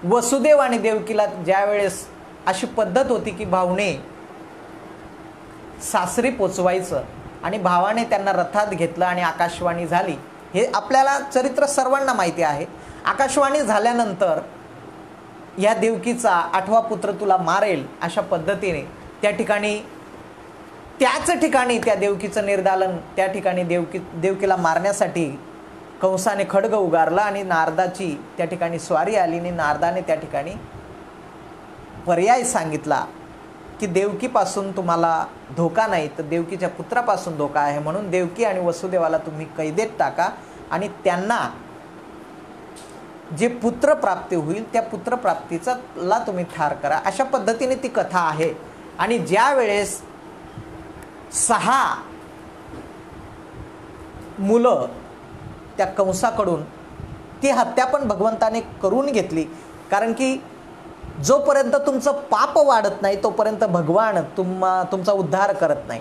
वसुदेव आणि देवकीला ज्यावेळेस अशी पद्धत होती की भावने सासरी पोचवायचं आणि भावाने त्यांना रथात घेतलं आणि आकाशवाणी झाली. हे आपल्याला चरित्र सर्वांना माहिती आहे. आकाशवाणी झाल्यानंतर या देवकीचा 8वा पुत्र तुला मारेल अशा पद्धतीने त्या ठिकाणी त्याच ठिकाणी त्या देवकीचं निर्दालन त्या ठिकाणी देवकीला मारण्यासाठी कंसाने खड्ग उगारला आणि नारदाची त्या ठिकाणी स्वारी आली आणि नारदाने त्या ठिकाणी पर्याय सांगितला की देवकीपासून तुम्हाला धोका नाही, तर देवकीच्या पुत्रापासून धोका आहे. म्हणून देवकी आणि वसुदेवाला तुम्ही कैदेत टाका आणि त्यांना जे पुत्रप्राप्ती होईल त्या पुत्रप्राप्तीचा तुम्ही ठार करा. अशा पद्धतीने ती कथा आहे. आणि ज्या वेळेस 6 मुलं त्या कंसाकडून ती हत्या पण भगवंताने करून घेतली. कारण की जोपर्यंत तुमचं पाप वाढत नाही तोपर्यंत भगवान तुमचा उद्धार करत नाही.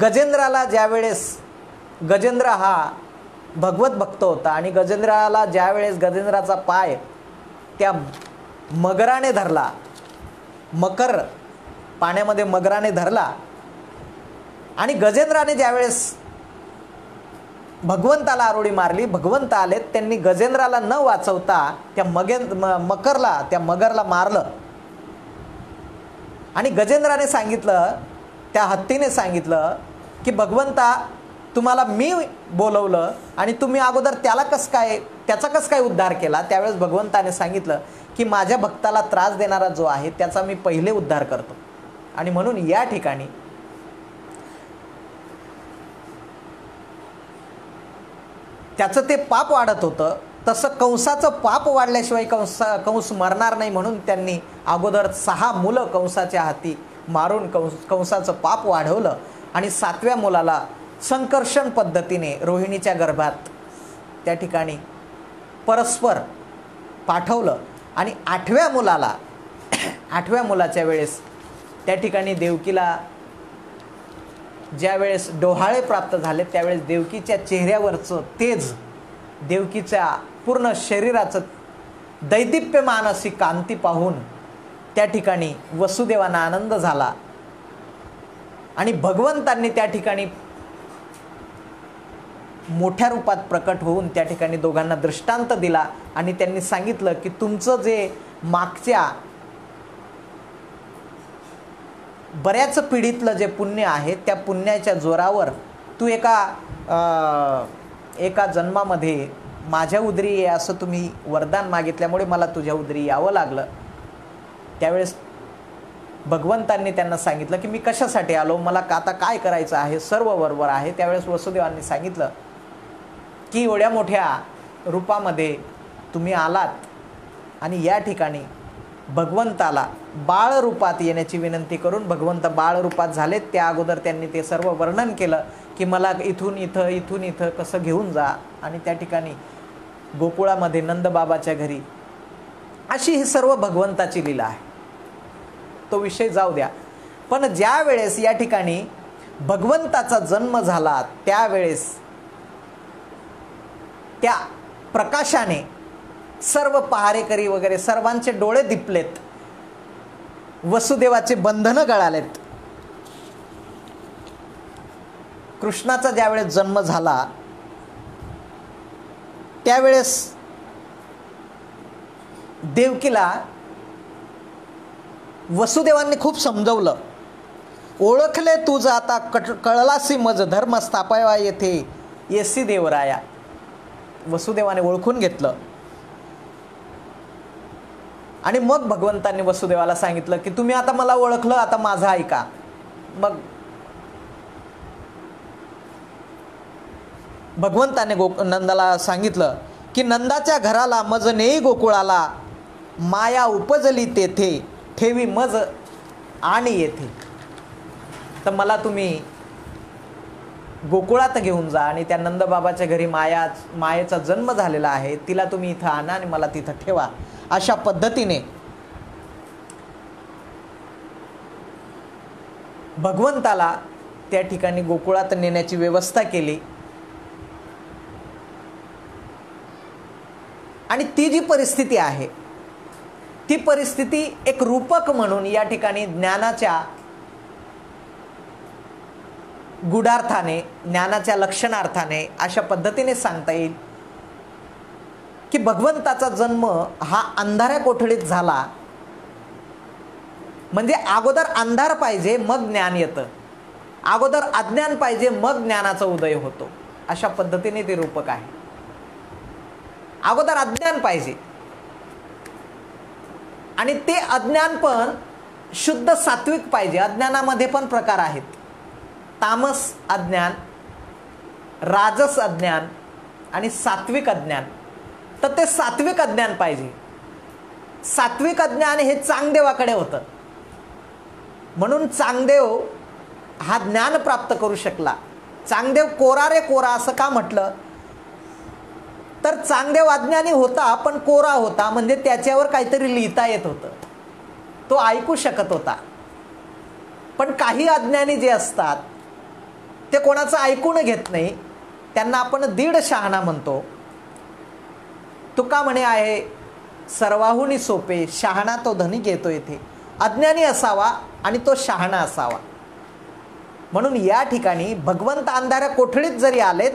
गजेंद्राला ज्यावेळेस गजेंद्र हा भगवत भक्त होता आणि गजेंद्राला ज्यावेळेस गजेंद्राचा पाय त्या मगराने धरला, मकर पाण्यामध्ये मगराने धरला आणि गजेंद्राने ज्यावेळेस भगवंताला आरोळी मारली, भगवंत आले, त्यांनी गजेंद्राला न वाचवता त्या मगरला मारलं. आणि गजेंद्राने सांगितलं, त्या हत्तीने सांगितलं की भगवंता तुम्हाला मी बोलवलं आणि तुम्ही अगोदर त्याचा कसं काय उद्धार केला. त्यावेळेस भगवंताने सांगितलं की माझ्या भक्ताला त्रास देणारा जो आहे त्याचा मी पहिले उद्धार करतो. आणि म्हणून या ठिकाणी त्याचं ते पाप वाढत होतं. तसं कंसाचं पाप वाढल्याशिवाय कंस मरणार नाही, म्हणून त्यांनी अगोदर 6 मुलं कंसाच्या हाती मारून कंसाचं पाप वाढवलं आणि 7व्या मुलाला संकर्षण पद्धतीने रोहिणीच्या गर्भात त्या ठिकाणी परस्पर पाठवलं. आणि 8व्या मुलाच्या वेळेस त्या ठिकाणी देवकीला ज्या वेळेस डोहाळे प्राप्त झाले त्यावेळेस देवकीच्या चेहऱ्यावरचं तेज, देवकीच्या पूर्ण शरीराचं दैदिप्यमान अशी कांती पाहून त्या ठिकाणी वसुदेवांना आनंद झाला. आणि भगवंतांनी त्या ठिकाणी मोठ्या रूपात प्रकट होऊन त्या ठिकाणी दोघांना दृष्टांत दिला आणि त्यांनी सांगितलं की तुमचं जे मागच्या बऱ्याच पिढीतलं जे पुण्य आहे त्या पुण्याच्या जोरावर तू एका जन्मामध्ये माझ्या उदरी ये असं तुम्ही वरदान मागितल्यामुळे मला तुझ्या उदरी यावं लागलं. त्यावेळेस भगवंतांनी त्यांना सांगितलं की मी कशासाठी आलो, मला आता काय करायचं आहे, सर्व बरोबर आहे. त्यावेळेस वसुदेवांनी सांगितलं की एवढ्या मोठ्या रूपामध्ये तुम्ही आलात आणि या ठिकाणी भगवंताला बाळ रूपात येण्याची विनंती करून भगवंत बाळ रूपात झालेत. त्या अगोदर त्यांनी ते सर्व वर्णन केलं की मला इथून इथं कसं घेऊन जा. आणि त्या ठिकाणी गोकुळामध्ये नंदबाबाच्या घरी, अशी ही सर्व भगवंताची लीला आहे. तो विषय जाऊ द्या. पण ज्या वेळेस या ठिकाणी भगवंताचा जन्म झाला त्यावेळेस त्या प्रकाशाने सर्व पहारेकरी वगैरे सर्वांचे डोळे दिपलेत. वसुदेवाचे बंधनं गळालेत. कृष्णाचा ज्यावेळेस जन्म झाला त्यावेळेस देवकीला वसुदेवांनी खूप समजवलं. ओळखले तुझ आता कळलासी मज धर्म स्थापावा येथे येसी देवराया. वसुदेवाने ओळखून घेतलं आणि मग भगवंतांनी वसुदेवाला सांगितलं की तुम्ही आता मला ओळखलं, आता माझं ऐका. मग भगवंताने नंदाला सांगितलं की नंदाच्या घराला मज नेई गोकुळाला, माया उपजली तेथे ठेवी मज आणि येथे. तर मला तुम्ही गोकुळात घेऊन जा आणि त्या नंदबाबाच्या घरी मायेचा जन्म झालेला आहे, तिला तुम्ही इथं आणा आणि मला तिथं ठेवा. अशा पद्धतीने भगवंताला त्या ठिकाणी गोकुळात नेण्याची व्यवस्था केली. आणि ती जी परिस्थिती आहे ती परिस्थिती एक रूपक म्हणून या ठिकाणी ज्ञानाच्या गुढार्थाने, ज्ञानाच्या लक्षणार्थाने अशा पद्धतीने सांगता येईल की भगवंताचा जन्म हा अंधाऱ्या कोठडीत झाला. म्हणजे अगोदर अंधार पाहिजे मग ज्ञान येतं, अगोदर अज्ञान पाहिजे मग ज्ञानाचा उदय होतो. अशा पद्धतीने ते रूपक आहे. अगोदर अज्ञान पाहिजे आणि ते अज्ञान पण शुद्ध सात्विक पाहिजे. अज्ञानामध्ये पण प्रकार आहेत, तामस अज्ञान, राजस अज्ञान आणि सात्विक अज्ञान. तर ते सात्विक अज्ञान पाहिजे. सात्विक अज्ञान हे चांगदेवाकडे होतं, म्हणून चांगदेव हा ज्ञान प्राप्त करू शकला. चांगदेव कोरा रे कोरा असं का म्हटलं, तर चांगदेव अज्ञानी होता पण कोरा होता, म्हणजे त्याच्यावर काहीतरी लिहिता येत होतं, तो ऐकू शकत होता. पण काही अज्ञानी जे असतात ते कोणाचं ऐकून घेत नाही, त्यांना आपण दीड शहाणा म्हणतो. तुका म्हणे आहे सर्वाहुनी सोपे, शहाणा तो धनी घेतो येथे. अज्ञानी असावा आणि तो शहाणा असावा. म्हणून या ठिकाणी भगवंत अंधाऱ्या कोठडीत जरी आलेत,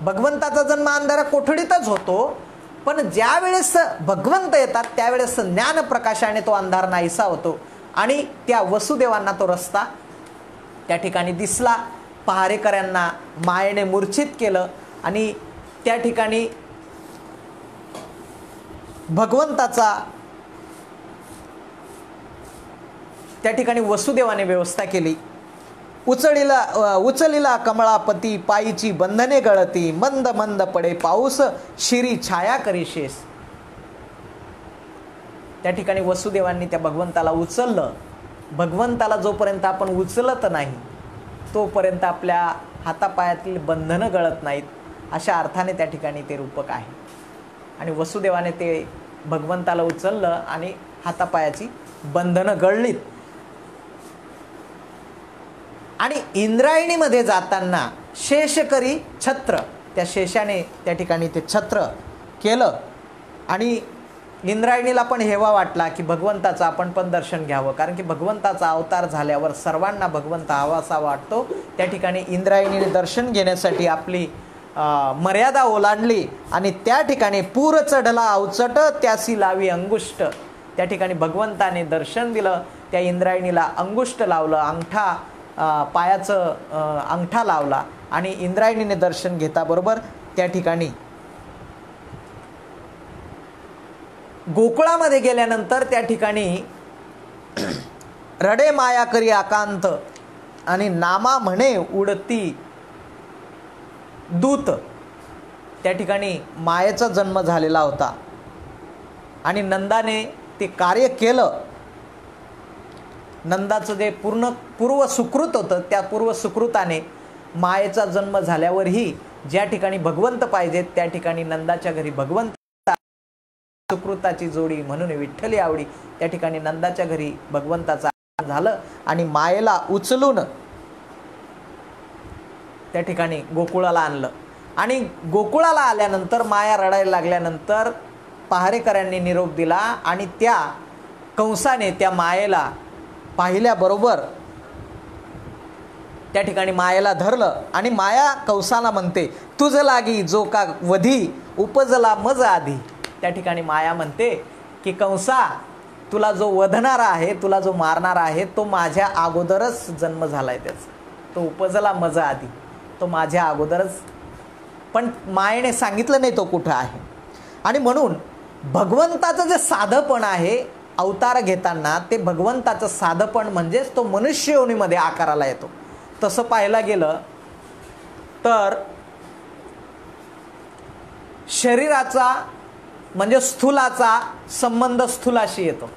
भगवंताचा जन्म अंधाऱ्या कोठडीतच होतो, पण ज्या वेळेस भगवंत येतात त्यावेळेस ज्ञान प्रकाशाने तो अंधार नाहीसा होतो आणि त्या वसुदेवांना तो रस्ता त्या ठिकाणी दिसला. पहारेकऱ्यांना मायेने मूर्छित केलं आणि त्या ठिकाणी भगवंताचा त्या ठिकाणी वसुदेवाने व्यवस्था केली. उचलिला कमळापती, पायीची बंधने गळती, मंद मंद पडे पाऊस, शिरी छाया करी शेस. त्या ठिकाणी वसुदेवांनी त्या भगवंताला उचललं. भगवंताला जोपर्यंत आपण उचलत नाही तोपर्यंत आपल्या हातापायातील बंधनं गळत नाहीत, अशा अर्थाने त्या ठिकाणी ते रूपक आहे. आणि वसुदेवाने ते भगवंताला उचललं आणि हातापायाची बंधनं गळलीत. आणि इंद्रायणीमध्ये जाताना शेषकरी छत्र, त्या शेषाने त्या ठिकाणी ते छत्र केलं आणि इंद्रायणीला पण हेवा वाटला की भगवंताचं आपण पण दर्शन घ्यावं, कारण की भगवंताचा अवतार झाल्यावर सर्वांना भगवंत हवासा वाटतो. त्या ठिकाणी इंद्रायणीने दर्शन घेण्यासाठी आपली मर्यादा ओलांडली आणि त्या ठिकाणी पूर चढला अवचट, त्यासी लावी अंगुष्ट. त्या ठिकाणी भगवंताने दर्शन दिलं, त्या इंद्रायणीला अंगुष्ट लावलं, अंगठा पायाचं अंगठा लावला आणि इंद्रायणीने दर्शन घेता बरोबर त्या ठिकाणी गोकुळामध्ये गेल्यानंतर त्या ठिकाणी रडे माया करी आकांत आणि नामा म्हणे उडती दूत. त्या ठिकाणी मायेचा जन्म झालेला होता आणि नंदाने ते कार्य केलं. नंदाचं जे पूर्व सुकृत होतं त्या पूर्व सुकृताने मायेचा जन्म झाल्यावरही ज्या ठिकाणी भगवंत पाहिजेत त्या ठिकाणी नंदाच्या घरी भगवंत, सुकृताची जोडी म्हणून विठ्ठली आवडी. त्या ठिकाणी नंदाच्या घरी भगवंताचं झालं आणि मायेला उचलून त्या ठिकाणी गोकुळाला आणलं. आणि गोकुळाला आल्यानंतर माया रडायला लागल्यानंतर पहारेकऱ्यांनी निरोप दिला आणि त्या कंसाने त्या मायेला पाहिल्याबरोबर त्या ठिकाणी मायेला धरलं आणि माया कंसाला म्हणते, तुझ लागी जो का वधी उपजला मज आधी. त्या ठिकाणी माया म्हणते की कंसा, तुला जो वधणारा आहे, तुला जो मारणारा आहे, तो माझ्या अगोदरच जन्म झालाय त्याचा, तो उपजला मज आधी, तो माझ्या अगोदरच. पण मायेने सांगितलं नाही तो कुठं आहे. आणि म्हणून भगवंताचं जे साधंपण आहे अवतार घेताना, ते भगवंताचं साधंपण म्हणजेच तो मनुष्य योनीमध्ये आकाराला येतो. तसं पाहायला गेलं तर शरीराचा म्हणजे स्थूलाचा संबंध स्थूलाशी येतो,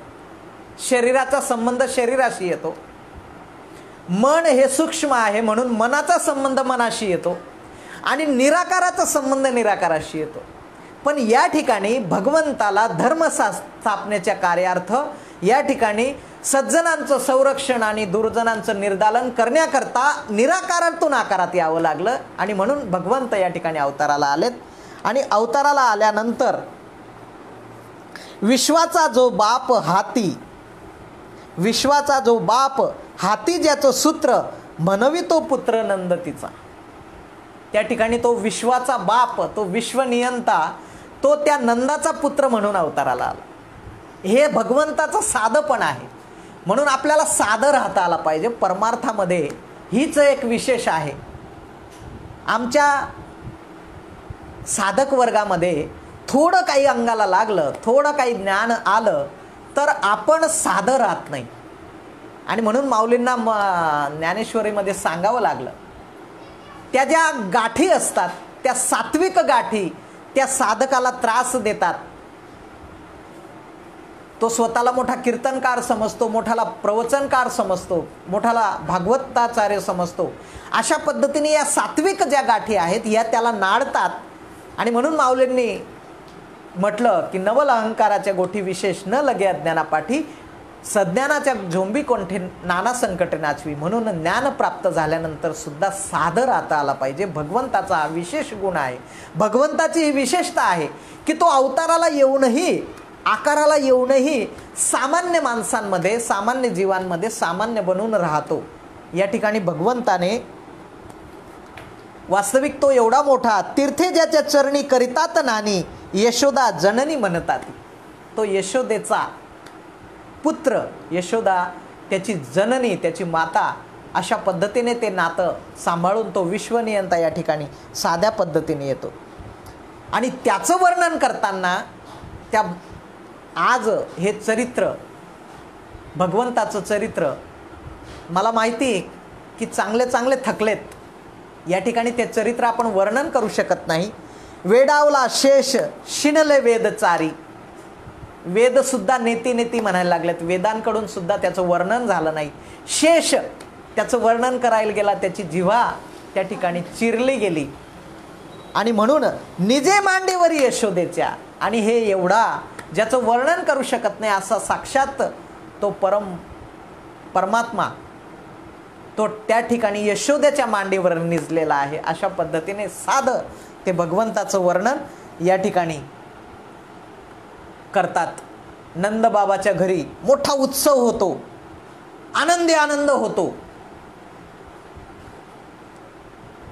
शरीराचा संबंध शरीराशी येतो. मन हे सूक्ष्म आहे म्हणून मनाचा संबंध मनाशी येतो आणि निराकाराचा संबंध निराकाराशी येतो. पण या ठिकाणी भगवंताला धर्म स्थापनेच्या कार्यार्थ या ठिकाणी सज्जनांचं संरक्षण आणि दुर्जनांचं निर्दालन करण्याकरता निराकारातून आकारात यावं लागलं. आणि म्हणून भगवंत या ठिकाणी अवताराला आलेत. आणि अवताराला आल्यानंतर विश्वाचा जो बाप हाती, विश्वाचा जो बाप हाती ज्याचं सूत्र म्हणवी तो पुत्र नंदतीचा. त्या ठिकाणी तो विश्वाचा बाप, तो विश्वनियंता, तो त्या नंदाचा पुत्र म्हणून अवताराला आला. हे भगवंताचं साधंपण आहे. म्हणून आपल्याला साधं राहता आला पाहिजे. परमार्थामध्ये हीच एक विशेष आहे. आमच्या साधक वर्गामध्ये थोडं काही अंगाला लागलं, थोडं काही ज्ञान आलं तर आपण साधं राहत नाही. आणि म्हणून माऊलींना ज्ञानेश्वरीमध्ये सांगावं लागलं, त्या ज्या गाठी असतात त्या सात्विक गाठी त्या साधकाला त्रास देतात. तो स्वतःला मोठा कीर्तनकार समजतो, मोठाला प्रवचनकार समजतो, मोठाला भागवताचार्य समजतो. अशा पद्धतीने या सात्विक ज्या गाठी आहेत या त्याला नाडतात. आणि म्हणून माऊलींनी म्हटलं की नवल अहंकाराच्या गोठी विशेष न लगे अज्ञानापाठी, सज्ञानाच्या झोंबी कोंठे नाना संकटे नाचवी. म्हणून ज्ञान प्राप्त झाल्यानंतर सुद्धा साधं राहता आला पाहिजे. भगवंताचा हा विशेष गुण आहे. भगवंताची ही विशेषता आहे की तो अवताराला येऊनही, आकाराला येऊनही सामान्य माणसांमध्ये, सामान्य जीवांमध्ये सामान्य बनून राहतो. या ठिकाणी भगवंताने वास्तविक तो एवढा मोठा, तीर्थे ज्याच्या चरणी करितात नानी, यशोदा जननी म्हणतात. तो यशोदेचा पुत्र, यशोदा त्याची जननी, त्याची माता, अशा पद्धतीने ते नातं सांभाळून तो विश्वनियंता या ठिकाणी साध्या पद्धतीने येतो. आणि त्याचं वर्णन करताना त्या आज हे चरित्र, भगवंताचं चरित्र, मला माहिती आहे की चांगले चांगले थकलेत. या ठिकाणी ते चरित्र आपण वर्णन करू शकत नाही. वेडावला शेष शिणले वेदचारी. वेदसुद्धा नेती नेती म्हणायला लागलेत. वेदांकडून सुद्धा त्याचं वर्णन झालं नाही. शेष त्याचं वर्णन करायला गेला, त्याची जिव्हा त्या ठिकाणी चिरली गेली. आणि म्हणून निजे मांडीवरी यशोदेच्या. आणि हे एवढा ज्याचं वर्णन करू शकत नाही असा साक्षात तो परमात्मा तो त्या ठिकाणी यशोदेच्या मांडीवर निजलेला आहे. अशा पद्धतीने साधं ते भगवंताचं वर्णन या ठिकाणी करतात. नंदबाबाच्या घरी मोठा उत्सव होतो, आनंदी आनंद होतो.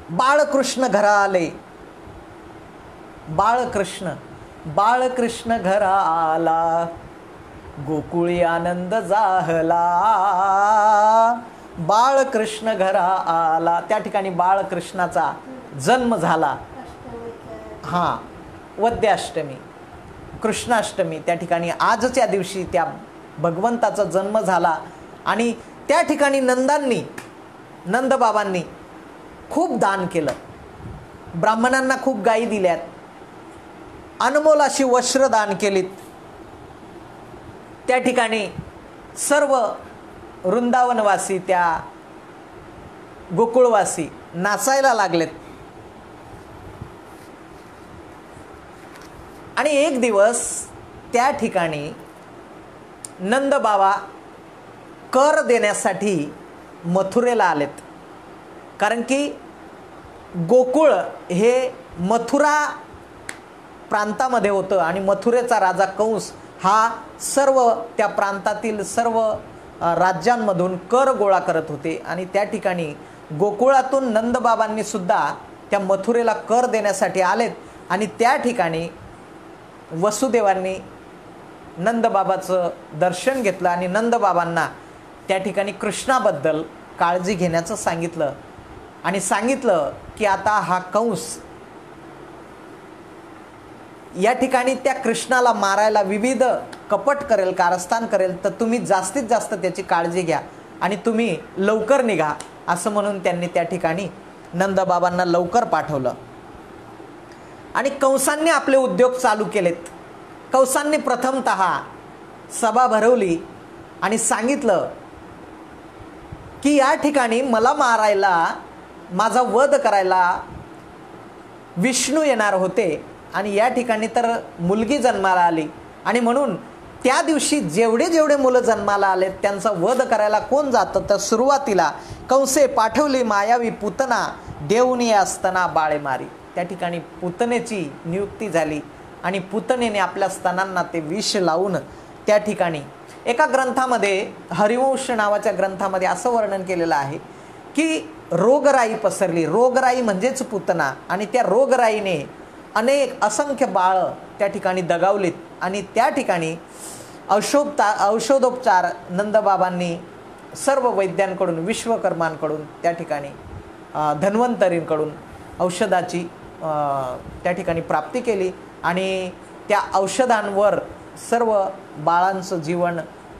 बाळकृष्ण घरा आले, बाळकृष्ण घरा आला, गोकुळी आनंद जाहला. बाळकृष्ण घरा आला. त्या ठिकाणी बाळकृष्णाचा जन्म झाला. हां, वद्याष्टमी, कृष्णाष्टमी, त्या ठिकाणी आजच्या दिवशी त्या भगवंताचा जन्म झाला. आणि त्या ठिकाणी नंदबाबांनी खूप दान केलं. ब्राह्मणांना खूप गायी दिल्यात, अनमोल अशी वस्त्र दान केलीत. त्या ठिकाणी सर्व वृंदावनवासी, त्या गोकुळवासी नाचायला लागलेत. आणि एक दिवस त्या ठिकाणी नंदबाबा कर देण्यासाठी मथुरेला आलेत. कारण की गोकुळ हे मथुरा प्रांतामध्ये होतं आणि मथुरेचा राजा कंस हा सर्व त्या प्रांतातील सर्व राज्यांमधून कर गोळा करत होते आणि त्या ठिकाणी गोकुळातून नंदबाबांनी सुद्धा त्या मथुरेला कर देण्यासाठी आलेत आणि त्या ठिकाणी वसुदेवांनी नंदबाबाचं दर्शन घेतलं आणि नंदबाबांना त्या ठिकाणी कृष्णाबद्दल काळजी घेण्याचं सांगितलं आणि सांगितलं की आता हा कंस या ठिकाणी त्या कृष्णाला मारायला विविध कपट करेल, कारस्थान करेल, तर तुम्ही जास्तीत जास्त त्याची काळजी घ्या आणि तुम्ही लवकर निघा असं म्हणून त्यांनी त्या ठिकाणी नंदबाबांना लवकर पाठवलं. आणि कंसांनी आपले उद्योग चालू केलेत. कंसांनी प्रथमतः सभा भरवली आणि सांगितलं की या ठिकाणी मला मारायला, माझा वध करायला विष्णू येणार होते आणि या ठिकाणी तर मुलगी जन्माला आली आणि म्हणून त्या दिवशी जेवढे जेवढे मुलं जन्माला आलेत त्यांचा वध करायला कोण जातं, तर सुरुवातीला कंसे पाठवली मायावी पुतना देऊनी असताना बाळे मारी. त्या ठिकाणी पुतनेची नियुक्ती झाली आणि पुतनेने आपल्या स्तनांना ते विष लावून त्या ठिकाणी एका ग्रंथामध्ये, हरिवंश नावाच्या ग्रंथामध्ये असं वर्णन केलेलं आहे की रोगराई पसरली. रोगराई म्हणजेच पुतना आणि त्या रोगराईने अनेक असंख्य बाळं त्या ठिकाणी दगावलीत आणि त्या ठिकाणी औषधोपचार नंदबाबांनी सर्व वैद्यांकडून, विश्वकर्मांकडून, त्या ठिकाणी धन्वंतरींकडून औषधाची त्या ठिकाणी प्राप्ती केली आणि त्या औषधांवर सर्व बाळांचं जीवन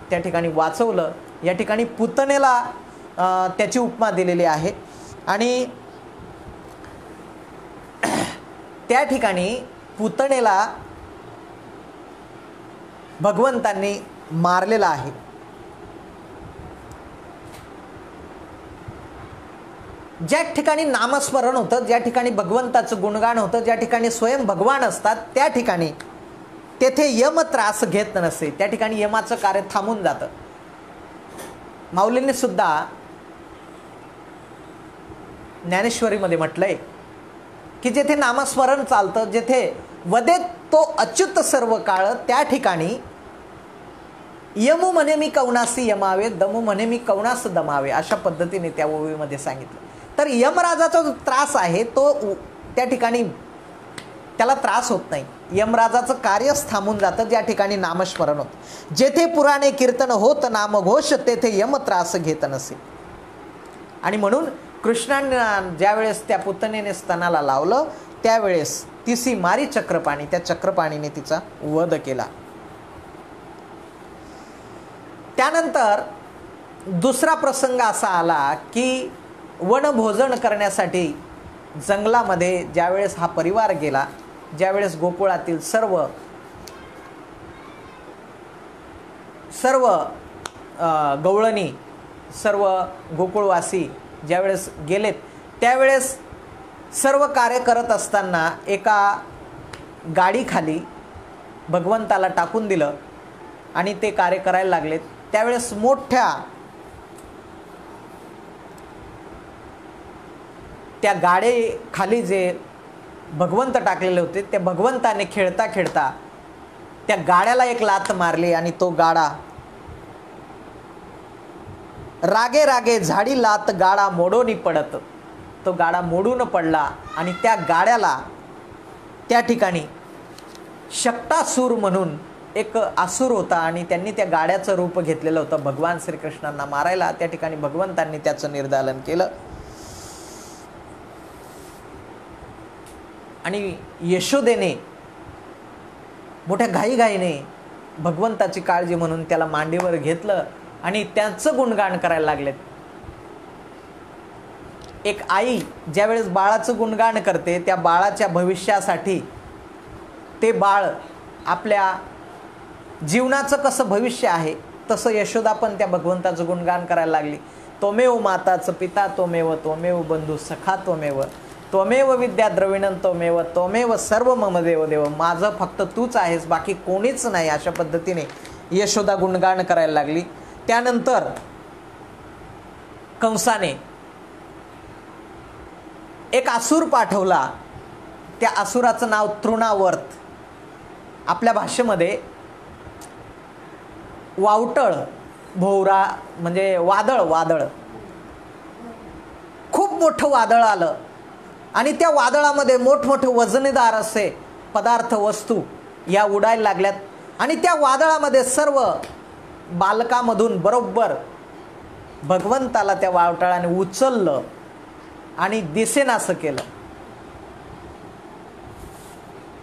त्या ठिकाणी वाचवलं. या ठिकाणी पुतनेला त्याची उपमा दिलेली आहे आणि त्या ठिकाणी पुतनेला भगवंतांनी मारलेला आहे. ज्या ठिकाणी नामस्मरण होतं, ज्या ठिकाणी भगवंताचं गुणगान होतं, ज्या ठिकाणी स्वयं भगवान असतात, त्या ठिकाणी तेथे यम त्रास घेत नसे. त्या ठिकाणी यमाचं कार्य थांबून जातं. माऊलींनी सुद्धा ज्ञानेश्वरीमध्ये म्हटलंय की जेथे नामस्मरण चालतं, जेथे वदेत तो अच्युत सर्व काळ, त्या ठिकाणी यमू म्हणे मी कवनासी यमावे, दमू म्हणे मी कवनास दमावे, अशा पद्धतीने त्या ओवीमध्ये सांगितलं. तर यमराजाचा जो त्रास आहे तो त्या ठिकाणी त्याला त्रास होत नाही. यमराजाचं कार्यच थांबून जातं ज्या ठिकाणी नामस्मरण होतं. जेथे पुराणे कीर्तन होत नामघोष, तेथे यम त्रास घेत नसे. आणि म्हणून कृष्णांना ज्यावेळेस त्या पुतनेने स्तनाला लावलं त्यावेळेस तिसी मारी चक्रपाणी, त्या चक्रपाणीने तिचा वध केला. त्यानंतर दुसरा प्रसंग असा आला की वनभोजन करण्यासाठी जंगलामध्ये ज्यावेळेस हा परिवार गेला, ज्यावेळेस गोकुळातील सर्व गवळणी, सर्व गोकुळवासी ज्यावेळेस गेलेत त्यावेळेस सर्व कार्य करत असताना एका गाडीखाली भगवंताला टाकून दिलं आणि ते कार्य करायला लागलेत. त्यावेळेस मोठ्या त्या गाडीखाली जे भगवंत टाकलेले होते त्या भगवंताने खेळता खेळता त्या गाड्याला एक लाथ मारली आणि तो गाडा रागे रागे झाडी लात गाडा मोडोनी पडत, तो गाडा मोडून पडला आणि त्या गाड्याला त्या ठिकाणी शक्तासूर म्हणून एक असुर होता आणि त्यांनी त्या गाड्याचं रूप घेतलेलं होतं भगवान श्रीकृष्णांना मारायला. त्या ठिकाणी भगवंतांनी त्याचं निर्दालन केलं आणि यशोदेने मोठ्या घाईघाईने भगवंताची काळजी म्हणून त्याला मांडीवर घेतलं आणि त्याचं गुणगान करायला लागलेत. एक आई ज्यावेळेस बाळाचं गुणगान करते त्या बाळाच्या भविष्यासाठी ते बाळ आपल्या जीवनाचं कसं भविष्य आहे तसं यशोदा पण त्या भगवंताचं गुणगान करायला लागली. त्वमेव माताचं पिता त्वमेव, त्वमेव बंधू सखा त्वमेव, त्वमेव विद्या द्रविणं त्वमेव, त्वमेव सर्व मम देव देव, माझं फक्त तूच आहेस बाकी कोणीच नाही, अशा पद्धतीने यशोदा गुणगान करायला लागली. त्यानंतर कंसाने एक असुर पाठवला. त्या असुराचं नाव तृणावर्त. आपल्या भाषेमध्ये वावटळ, भोवरा म्हणजे वादळ खूप मोठं वादळ आलं आणि त्या वादळामध्ये मोठमोठे वजनदार असे पदार्थ वस्तू या उडायला लागल्यात आणि त्या वादळामध्ये सर्व बालकामधून बरोबर भगवंताला त्या वावटळाने उचललं आणि दिसेनासं केलं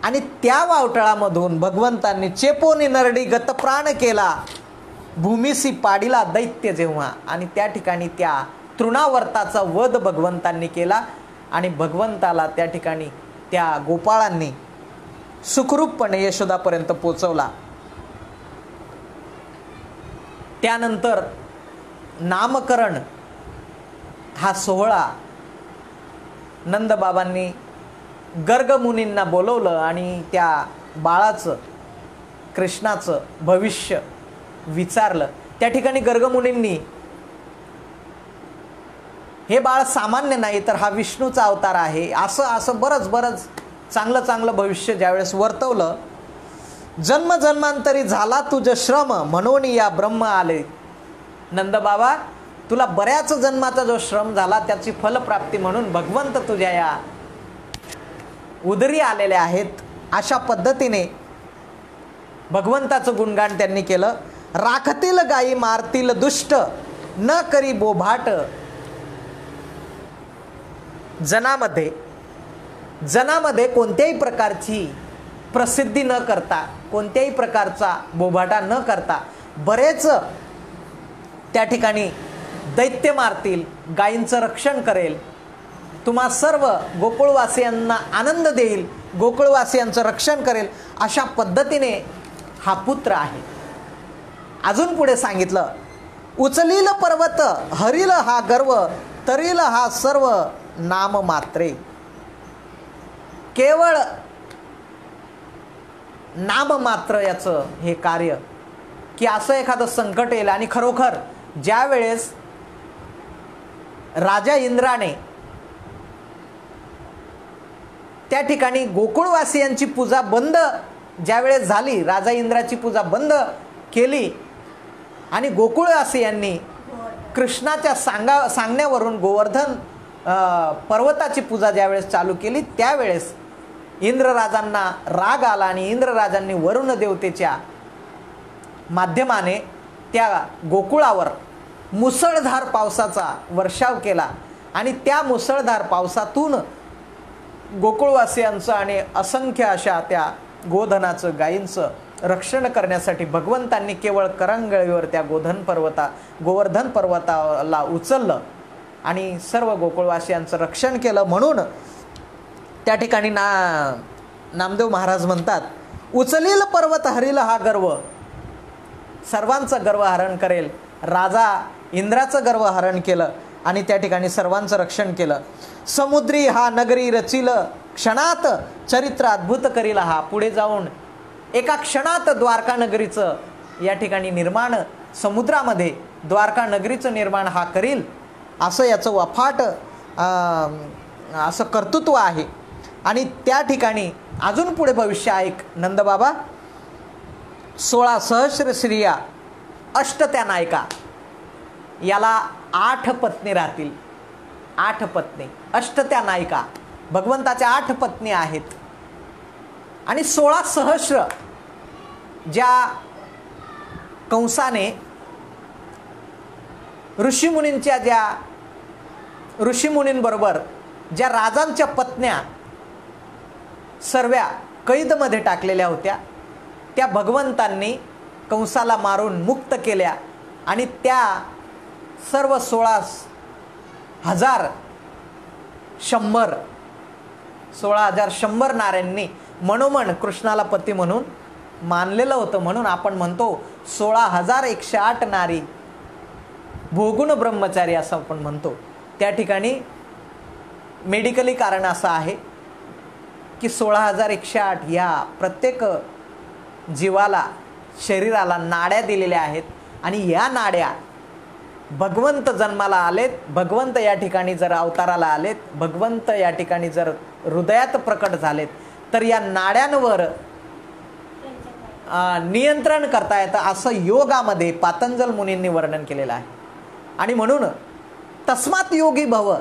आणि त्या वावटळामधून भगवंतांनी चेपोनी नरडी गतप्राण केला भूमीसी पाडीला दैत्य जेव्हा, आणि त्या ठिकाणी त्या तृणावर्ताचा वध भगवंतांनी केला आणि भगवंताला त्या ठिकाणी त्या गोपाळांनी सुखरूपपणे यशोदापर्यंत पोचवला. त्यानंतर नामकरण हा सोहळा नंदबाबांनी गर्गमुनींना बोलवलं आणि त्या बाळाचं कृष्णाचं भविष्य विचारलं. त्या ठिकाणी गर्गमुनींनी हे बाळ सामान्य नाही तर हा विष्णूचा अवतार आहे असं बरंच चांगलं भविष्य ज्यावेळेस वर्तवलं. जन्मजन्मांतरी झाला तुझ श्रम म्हणून या ब्रह्म आले. नंदबाबा, तुला बऱ्याच जन्माचा जो श्रम झाला त्याची फलप्राप्ती म्हणून भगवंत तुझ्या या उदरी आलेले आहेत. अशा पद्धतीने भगवंताचं गुणगान त्यांनी केलं. राखतील गायी मारतील दुष्ट न करी बोभाट. जनामध्ये कोणत्याही प्रकारची प्रसिद्धी न करता, कोणत्याही प्रकारचा बोभाटा न करता बरेच त्या ठिकाणी दैत्य मारतील, गायींचं रक्षण करेल, तुम्हा सर्व गोकुळवासियांना आनंद देईल, गोकुळवासियांचं रक्षण करेल, अशा पद्धतीने हा पुत्र आहे. अजून पुढे सांगितलं, उचलील पर्वत हरील हा गर्व तरील हा सर्व नाम मात्रे. केवळ नाम मात्र याचं हे कार्य, की असं एखादं संकट येईल आणि खरोखर ज्या वेळेस राजा इंद्राने त्या ठिकाणी गोकुळवासियांची पूजा बंद ज्यावेळेस झाली, राजा इंद्राची पूजा बंद केली आणि गोकुळवासियांनी कृष्णाच्या सांगण्यावरून गोवर्धन पर्वताची पूजा ज्यावेळेस चालू केली, त्यावेळेस इंद्रराजांना राग आला आणि इंद्रराजांनी वरुण देवतेच्या माध्यमाने त्या गोकुळावर मुसळधार पावसाचा वर्षाव केला आणि त्या मुसळधार पावसातून गोकुळवासियांचं आणि असंख्य अशा त्या गोधनाचं, गायींचं रक्षण करण्यासाठी भगवंतांनी केवळ करंगळीवर त्या गोवर्धन पर्वताला उचललं आणि सर्व गोकुळवासियांचं रक्षण केलं. म्हणून त्या ठिकाणी नामदेव महाराज म्हणतात, उचलील पर्वत हरील हा गर्व. सर्वांचं गर्व हरण करेल. राजा इंद्राचं गर्व हरण केलं आणि त्या ठिकाणी सर्वांचं रक्षण केलं. समुद्री हा नगरी रचिल क्षणात चरित्र अद्भुत करील हा. पुढे जाऊन एका क्षणात द्वारका नगरीचं या ठिकाणी निर्माण, समुद्रामध्ये द्वारका नगरीचं निर्माण हा करील, असं याचं वफाट असं कर्तृत्व आहे. आणि त्या ठिकाणी अजून पुढे भविष्य ऐक नंदबाबा. 16 सहस्र स्त्रिया अष्ट त्या नायका, याला 8 पत्नी राहतील. 8 पत्नी, अष्ट त्या नायिका, भगवंताच्या 8 पत्नी आहेत. आणि 16 सहस्र ज्या कंसाने ऋषीमुनींबरोबर ज्या राजांच्या पत्न्या सर्व्या कैदमध्ये टाकलेल्या होत्या, त्या भगवंतांनी कंसाला मारून मुक्त केल्या आणि त्या सर्व 16,100 नाऱ्यांनी मनोमन कृष्णाला पती म्हणून मानलेलं होतं. म्हणून आपण म्हणतो 16,108 नारी भोगुण ब्रह्मचारी असं आपण म्हणतो. त्या ठिकाणी मेडिकली कारण असं आहे की 16,108 ह्या प्रत्येक जीवाला, शरीराला नाड्या दिलेल्या आहेत आणि या नाड्या भगवंत जन्माला आलेत, भगवंत या ठिकाणी जर अवताराला आलेत, भगवंत या ठिकाणी जर हृदयात प्रकट झालेत, तर या नाड्यांवर नियंत्रण करता येतं असं योगामध्ये पातंजल मुनींनी वर्णन केलेलं आहे. आणि म्हणून तस्मात् योगी भव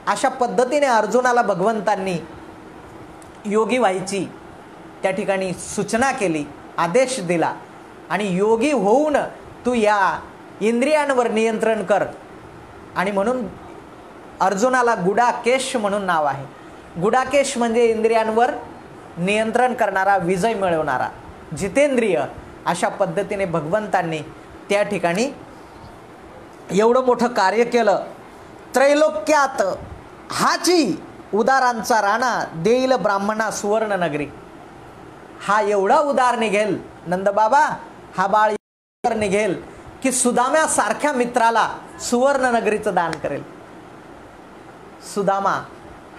अशा पद्धतीने अर्जुनाला भगवंतांनी योगी व्हायची त्या ठिकाणी सूचना केली, आदेश दिला. आणि योगी होऊन तू या इंद्रियांवर नियंत्रण कर. आणि म्हणून अर्जुनाला गुडाकेश म्हणून नाव आहे. गुडाकेश म्हणजे इंद्रियांवर नियंत्रण करणारा, विजय मिळवणारा, जितेंद्रिय. अशा पद्धतीने भगवंतांनी त्या ठिकाणी एवढं मोठं कार्य केलं. त्रैलोक्यात हाची उदारांचा राणा देईल ब्राह्मणा सुवर्ण नगरी. हा एवढा उदार निघेल नंदबाबा, हा बाळ निघेल की सुदाम्यासारख्या मित्राला सुवर्ण नगरीचं दान करेल. सुदामा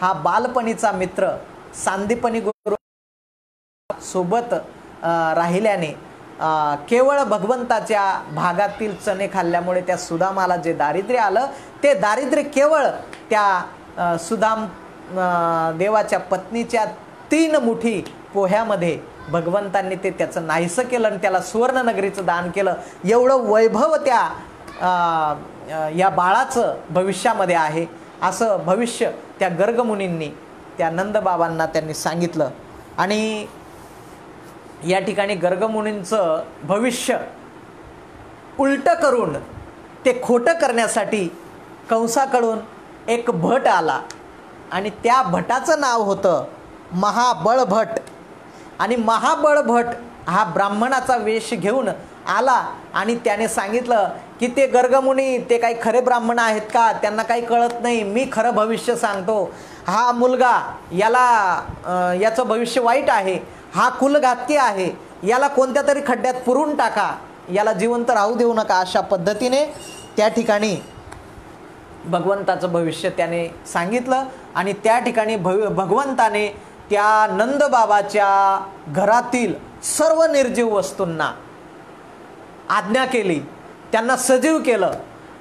हा बालपणीचा मित्र, सांदीपनी गुरु सोबत राहिल्याने केवळ भगवंताच्या भागातील चणे खाल्ल्यामुळे त्या सुदामाला जे दारिद्र्य आलं ते दारिद्र्य केवळ त्या सुदाम देवाच्या पत्नीच्या 3 मुठी पोह्यामध्ये भगवंतांनी ते त्याचं नाहीसं केलं आणि त्याला सुवर्णनगरीचं दान केलं. एवढं वैभव त्या या बाळाचं भविष्यामध्ये आहे असं भविष्य त्या गर्गमुनींनी त्या नंदबाबांना त्यांनी सांगितलं. आणि या ठिकाणी गर्गमुनींचं भविष्य उलटं करून ते खोटं करण्यासाठी कंसाकडून एक भट आला आणि त्या भटाचं नाव होतं महाबळभट. आणि महाबळभट हा ब्राह्मणाचा वेश घेऊन आला आणि त्याने सांगितलं की ते गर्गमुनी ते काही खरे ब्राह्मण आहेत का, त्यांना काही कळत नाही, मी खरं भविष्य सांगतो. हा मुलगा याचं भविष्य वाईट आहे, हा कुलघातकी आहे, याला कोणत्या तरी खड्ड्यात पुरून टाका, याला जिवंत राहू देऊ नका. अशा पद्धतीने त्या ठिकाणी भगवंताचं भविष्य त्याने सांगितलं. आणि त्या ठिकाणी भगवंताने त्या नंदबाबाच्या घरातील सर्व निर्जीव वस्तूंना आज्ञा केली, त्यांना सजीव केलं.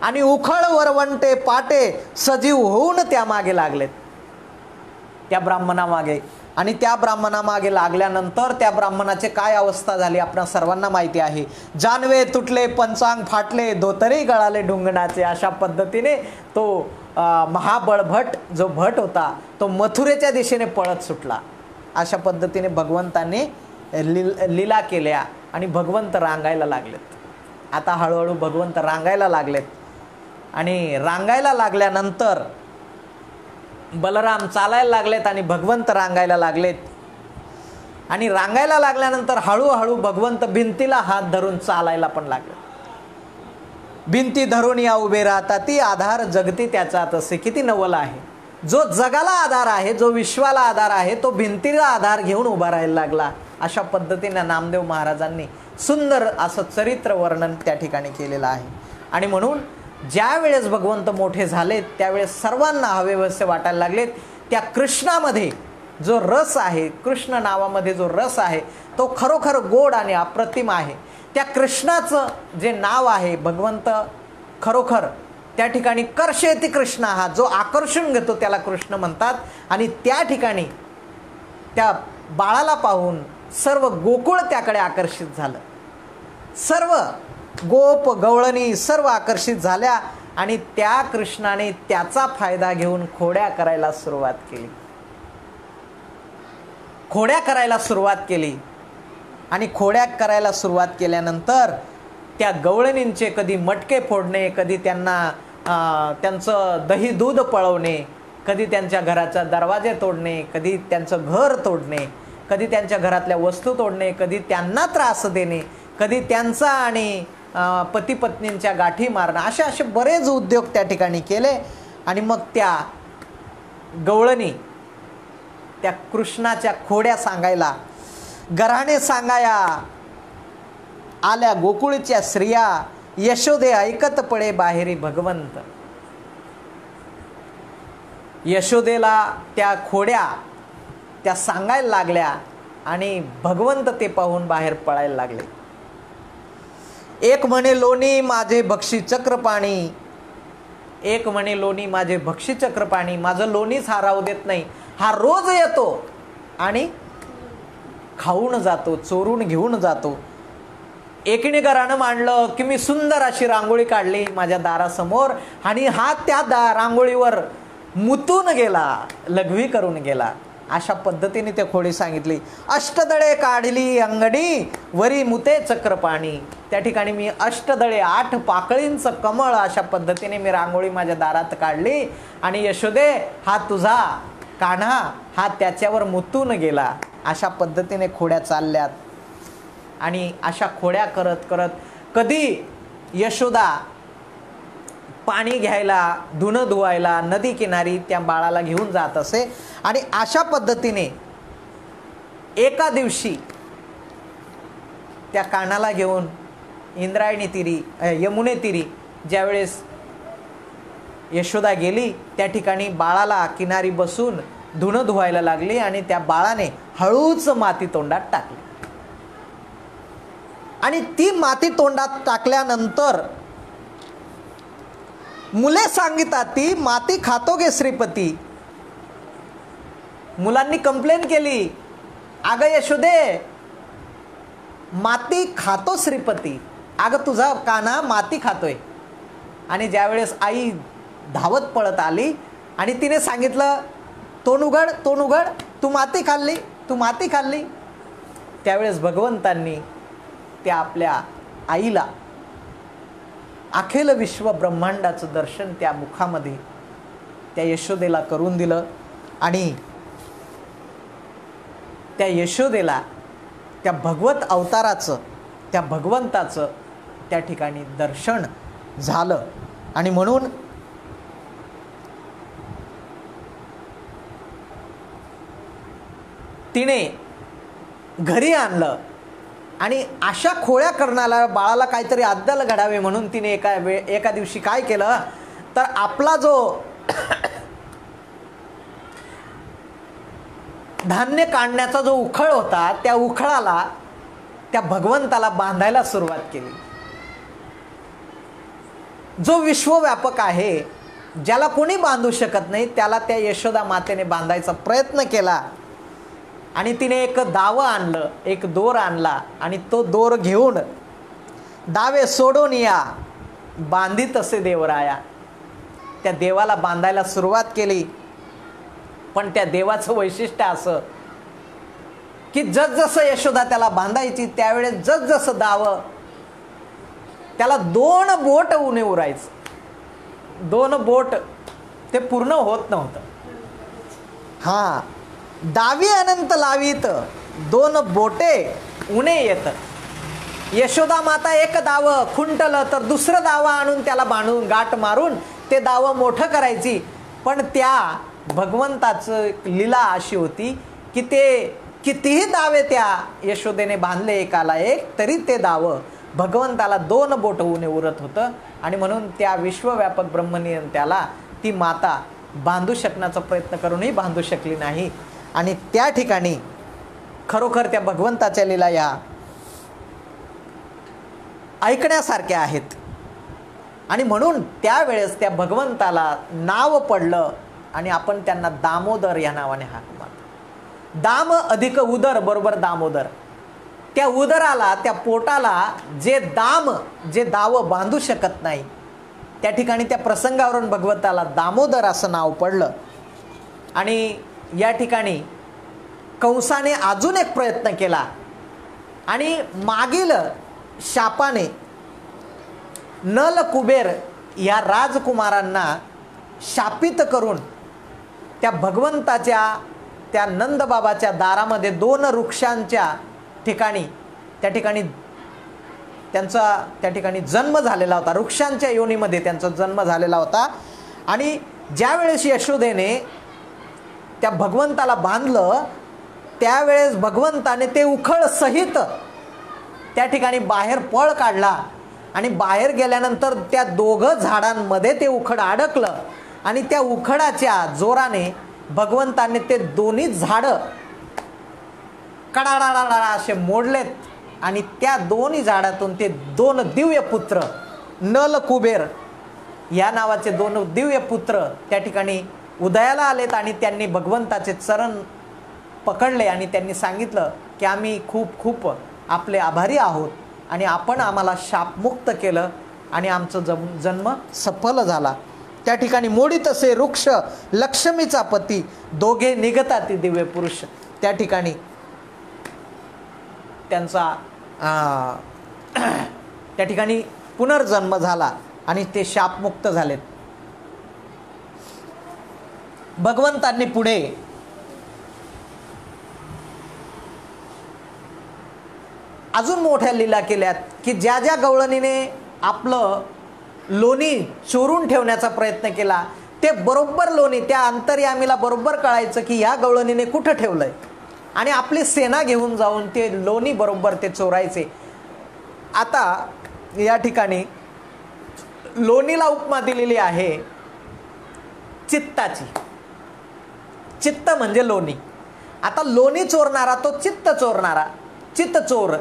आणि उखळ वरवंटे पाटे सजीव होऊन त्या मागे लागलेत, त्या ब्राह्मणामागे. आणि त्या ब्राह्मणामागे लागल्यानंतर त्या ब्राह्मणाचे काय अवस्था झाली आपणा सर्वांना माहिती आहे. जानवे तुटले, पंचांग फाटले, धोतरे गळाले ढुंगणाचे. अशा पद्धतीने तो महाबळभट जो भट होता तो मथुरेच्या दिशेने पळत सुटला. अशा पद्धतीने भगवंतांनी लीला केल्या आणि भगवंत रांगायला लागलेत. आता हळूहळू भगवंत रांगायला लागलेत. आणि रांगायला लागल्यानंतर बलराम चालायला लागलेत आणि भगवंत रांगायला लागलेत. आणि रांगायला लागल्यानंतर हळूहळू भगवंत भिंतीला हात धरून चालायला पण लागले. भिंती धरून या उभे राहता ती आधार जगती त्याचा तसे. किती नवल आहे. जो जगाला आधार आहे, जो विश्वाला आधार आहे, तो भिंतीला आधार घेऊन उभा राहायला लागला. अशा पद्धतीने नामदेव महाराजांनी सुंदर असं चरित्र वर्णन त्या ठिकाणी केलेलं आहे. आणि म्हणून ज्या वेळेस भगवंत मोठे झालेत त्यावेळेस सर्वांना हवेवसे वाटायला लागलेत. त्या कृष्णामध्ये जो रस आहे, कृष्ण नावामध्ये जो रस आहे तो खरोखर गोड आणि अप्रतिम आहे. त्या कृष्णाचं जे नाव आहे भगवंत खरोखर त्या ठिकाणी कर्षेति कृष्ण, हा जो आकर्षण घेतो त्याला कृष्ण म्हणतात. आणि त्या ठिकाणी त्या बाळाला पाहून सर्व गोकुळ त्याकडे आकर्षित झालं. सर्व गोप गवळणी सर्व आकर्षित झाल्या आणि त्या कृष्णाने त्याचा फायदा घेऊन खोड्या करायला सुरुवात केली. खोड्या करायला सुरुवात केली. आणि खोड्या करायला सुरुवात केल्यानंतर त्या गवळणींचे कधी मटके फोडणे, कधी त्यांचं दही दूध पळवणे, कधी त्यांच्या घराचा दरवाजे तोडणे, कधी त्यांचं घर तोडणे, कधी त्यांच्या घरातल्या वस्तू तोडणे, कधी त्यांना त्रास देणे, कधी त्यांचा आणि पती पत्नींच्या गाठी मारणं, असे बरेच उद्योग त्या ठिकाणी केले. आणि मग त्या गवळणी त्या कृष्णाच्या खोड्या सांगायला, गऱ्हाणे सांगाया आल्या गोकुळच्या स्त्रिया, यशोदे ऐकत पडे बाहेरी भगवंत. यशोदेला त्या खोड्या त्या सांगायला लागल्या आणि भगवंत ते पाहून बाहेर पळायला लागले. एक म्हणे लोणी माझे भक्षी चक्रपाणी, एक म्हणे लोणी माझे भक्षी चक्रपाणी, माझं लोणीच हा राहू देत नाही, हा रोज येतो आणि खाऊन जातो, चोरून घेऊन जातो. एकीने घरानं मांडलं की मी सुंदर अशी रांगोळी काढली माझ्या दारासमोर आणि हा त्या रांगोळीवर मुतून गेला, लघवी करून गेला. अशा पद्धतीने ते खोडी सांगितली. अष्टदळे काढली अंगडी वरी मुते चक्रपाणी. त्या ठिकाणी मी अष्टदळे 8 पाकळींचं कमळ अशा पद्धतीने मी रांगोळी माझ्या दारात काढली आणि यशोदे हा तुझा कान्हा हा त्याच्यावर मुतून गेला. अशा पद्धतीने खोड्या चालल्यात. आणि अशा खोड्या करत करत कधी यशोदा पाणी घ्यायला, धुणं धुवायला नदी किनारी त्या बाळाला घेऊन जात असे. आणि अशा पद्धतीने एका दिवशी त्या कान्हाला घेऊन इंद्रायणी तीरी, यमुने तीरी ज्यावेळेस यशोदा गेली त्या ठिकाणी बाळाला किनारी बसून धुणं धुवायला लागली आणि त्या बाळाने हळूच माती तोंडात टाकली. आणि ती माती तोंडात टाकल्यानंतर मुले सांगितात ती माती खातो गे श्रीपती. मुलांनी कंप्लेन केली, अगं यशोदे माती खातो श्रीपती, अगं तुझा कान्हा माती खातोय. आणि ज्यावेळेस आई धावत पळत आली आणि तिने सांगितलं तोंड उघड, तोंड उघड, तू माती खाल्ली, तू माती खाल्ली. त्यावेळेस भगवंतांनी त्या आपल्या आईला अखिल विश्व ब्रह्मांडाचं दर्शन त्या मुखामध्ये त्या यशोदेला करून दिलं. आणि त्या यशोदेला त्या भगवत अवताराचं, त्या भगवंताचं त्या ठिकाणी दर्शन झालं. आणि म्हणून तिने घरी आणलं आणि अशा खोड्या करणाऱ्या बाळाला काहीतरी अद्दल घडावे म्हणून तिने एका दिवशी काय केलं तर आपला जो धान्य काढण्याचा जो उखळ होता त्या उखळाला त्या भगवंताला बांधायला सुरुवात केली. जो विश्वव्यापक आहे, ज्याला कोणी बांधू शकत नाही, त्याला त्या यशोदा मातेने बांधायचा प्रयत्न केला. आणि तिने एक दावं आणलं, एक दोर आणला आणि तो दोर घेऊन दावे सोडून या बांधित असे देवराया, त्या देवाला बांधायला सुरुवात केली. पण त्या देवाचं वैशिष्ट्य असं की जसजसं यशोदा त्याला बांधायची त्यावेळेस जसजसं दावं त्याला 2 बोट उणे उरायचं. 2 बोट ते पूर्ण होत नव्हतं. हा, दावी अनंत लावीत 2 बोटे उणे येत. यशोदा माता एक दावं खुंटलं तर दुसरं दावं आणून त्याला बांधून गाठ मारून ते दावं मोठं करायची. पण त्या भगवंताचं लीला अशी होती की ते कितीही दावे त्या यशोदेने बांधले एकाला एक तरी ते दावं भगवंताला 2 बोट उणे उरत होतं. आणि म्हणून त्या विश्वव्यापक ब्रह्मनियंत्याला ती माता बांधू शकण्याचा प्रयत्न करूनही बांधू शकली नाही. आणि त्या ठिकाणी खरोखर त्या भगवंताच्या लीला या ऐकण्यासारख्या आहेत. आणि म्हणून त्यावेळेस त्या भगवंताला नाव पडलं आणि आपण त्यांना दामोदर या नावाने हाक मारतो. दाम अधिक उदर बरोबर दामोदर. त्या उदराला, त्या पोटाला जे दाव बांधू शकत नाही त्या ठिकाणी त्या प्रसंगावरून भगवंताला दामोदर असं नाव पडलं. आणि या ठिकाणी कंसाने अजून एक प्रयत्न केला आणि मागील शापाने नल कुबेर या राजकुमारांना शापित करून त्या भगवंताच्या त्या नंदबाबाच्या दारामध्ये 2 वृक्षांच्या ठिकाणी त्या ठिकाणी जन्म झालेला होता. वृक्षांच्या योनीमध्ये त्यांचा जन्म झालेला होता. आणि ज्यावेळेस यशोदेने त्या भगवंताला बांधलं त्यावेळेस भगवंताने ते उखळ सहित त्या ठिकाणी बाहेर पळ काढला. आणि बाहेर गेल्यानंतर त्या 2 झाडांमध्ये ते उखड अडकलं आणि त्या उखडाच्या जोराने भगवंताने ते दोन्ही झाडं कडाडाडा असे मोडलेत. आणि त्या दोन्ही झाडातून ते 2 दिव्य पुत्र नल कुबेर या नावाचे 2 दिव्य पुत्र त्या ठिकाणी उदयाला आलेत. आणि त्यांनी भगवंताचे चरण पकडले आणि त्यांनी सांगितलं की आम्ही खूप खूप आपले आभारी आहोत आणि आपण आम्हाला शापमुक्त केलं आणि आमचं जन्म सफल झाला. त्या ठिकाणी मोडीत असे वृक्ष लक्ष्मीचा पती दोघे निघतात दिव्य पुरुष. त्या ठिकाणी त्यांचा त्या ठिकाणी पुनर्जन्म झाला आणि ते शापमुक्त झालेत. भगवंतांनी पुढे अजून मोठ्या लीला केल्यात की ज्या ज्या गवळणीने आपलं लोणी चोरून ठेवण्याचा प्रयत्न केला ते बरोबर लोणी त्या अंतर्यामीला बरोबर कळायचं की ह्या गवळणीने कुठं ठेवलंय आणि आपली सेना घेऊन जाऊन ते लोणी बरोबर ते चोरायचे. आता या ठिकाणी लोणीला उपमा दिलेली आहे चित्ताची. चित्त म्हणजे लोणी. आता लोणी चोरणारा तो चित्त चोरणारा, चित्त चोर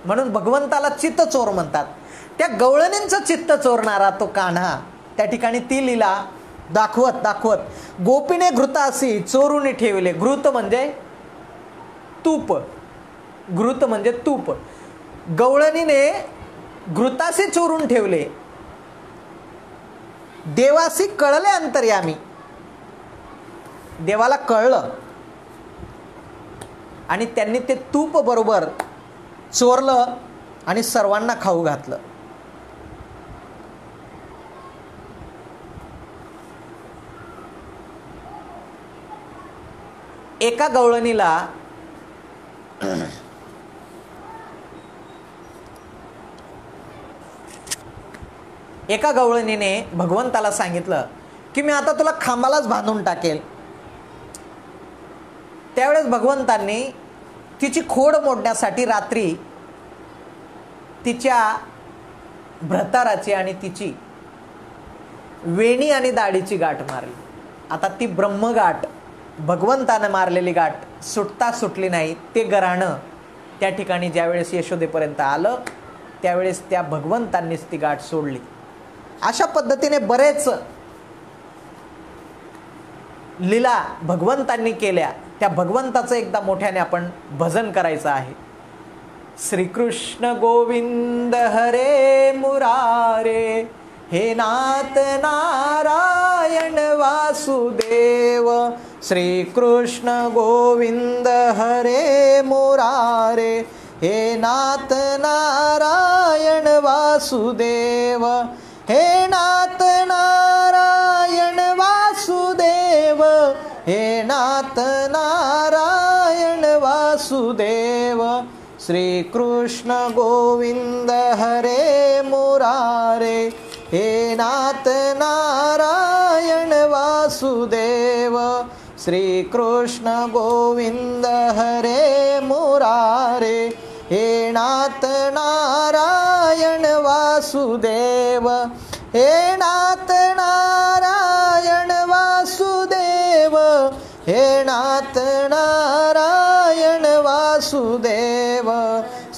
म्हणून भगवंताला चित्त चोर म्हणतात. त्या गवळणींचं चित्त चोरणारा तो कान्हा. त्या ठिकाणी ती लीला दाखवत गोपीने घृतासी चोरून ठेवले. घृत म्हणजे तूप, घृत म्हणजे तूप. गवळणीने घृतासी चोरून ठेवले. देवासी कळले अंतर्यामी, देवाला कळलं आणि त्यांनी ते तूप बरोबर चोरलं आणि सर्वांना खाऊ घातलं. एका गवळणीला एका गवळणीने भगवंताला सांगितलं की मी आता तुला खांबालाच बांधून टाकेल. त्यावेळेस भगवंतांनी तिची खोड मोडण्यासाठी रात्री तिच्या भ्रताराची आणि तिची वेणी आणि दाढीची गाठ मारली. आता ती ब्रह्मगाठ, भगवंतानं मारलेली गाठ सुटता सुटली नाही. ते घराणं त्या ठिकाणी ज्यावेळेस यशोदेपर्यंत आलं त्यावेळेस त्या भगवंतांनीच ती गाठ सोडली. अशा पद्धतीने बरेच लीला भगवंतांनी केल्या. त्या भगवंताचं एकदा मोठ्याने आपण भजन करायचं आहे. श्रीकृष्ण गोविंद हरे मुरारे, हे नाथ नारायण वासुदेव. श्रीकृष्ण गोविंद हरे मुरारे, हे नाथ नारायण वासुदेव. हे नाथ नारायण वासुदेव, हे नाथ नारायण वासुदेव. श्रीकृष्ण गोविंद हरे मुरारे, हे नाथ नारायण वासुदेव. श्रीकृष्ण गोविंद हरे मुरारे, हे नाथ नारायण वासुदेव. हे नाथ नारायण वासुदेव, हे नाथ नारायण वासुदेव.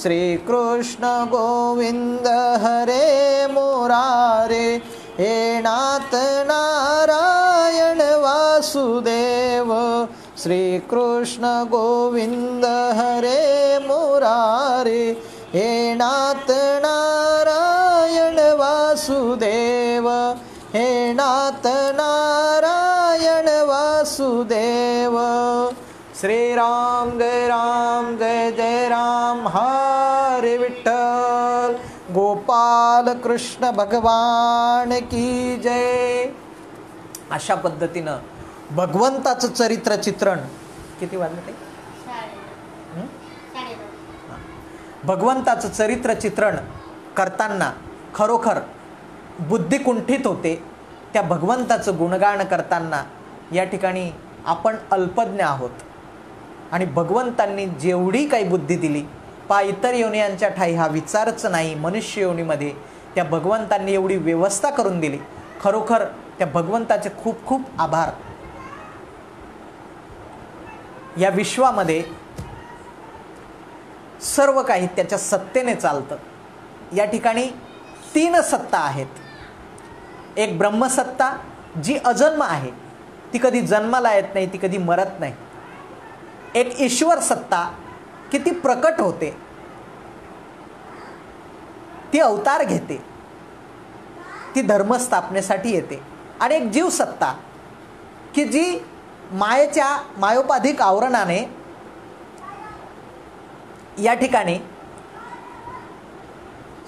श्रीकृष्ण गोविंद हरे मुरारे, हे नाथ नारायण वासुदेव. श्रीकृष्ण गोविंद हरे मुरारे, हे नाथ नारायण वासुदेव. हे नाथ नारायण वासुदेव. श्री राम जय जय राम. हरे विठ्ठल. गोपाल कृष्ण भगवान की जय. अशा पद्धतीनं भगवंताचं चरित्र चित्रण. किती वाजले ते? भगवंताचं चरित्र चित्रण करताना खरोखर बुद्धी कुंठित होते. त्या भगवंताचं गुणगान करताना या ठिकाणी आपण अल्पज्ञ आहोत आणि भगवंतांनी जेवढी काही बुद्धी दिली पा इतर योनियांच्या ठाई हा विचारच नाही. मनुष्य योनीमध्ये त्या भगवंतांनी एवढी व्यवस्था करून दिली. खरोखर त्या भगवंताचे खूप खूप आभार. या विश्वामध्ये सर्व काही त्याच्या सत्तेने चालतं. या ठिकाणी 3 सत्ता आहेत. एक ब्रह्मसत्ता जी अजन्म आहे, ती कधी जन्माला येत नाही, ती कधी मरत नाही. एक ईश्वर सत्ता की ती प्रकट होते. ती अवतार घेते, ती धर्मस्थापनेसाठी येते. आणि एक जीवसत्ता की जी मायेच्या मायोपाधिक आवरणाने या ठिकाणी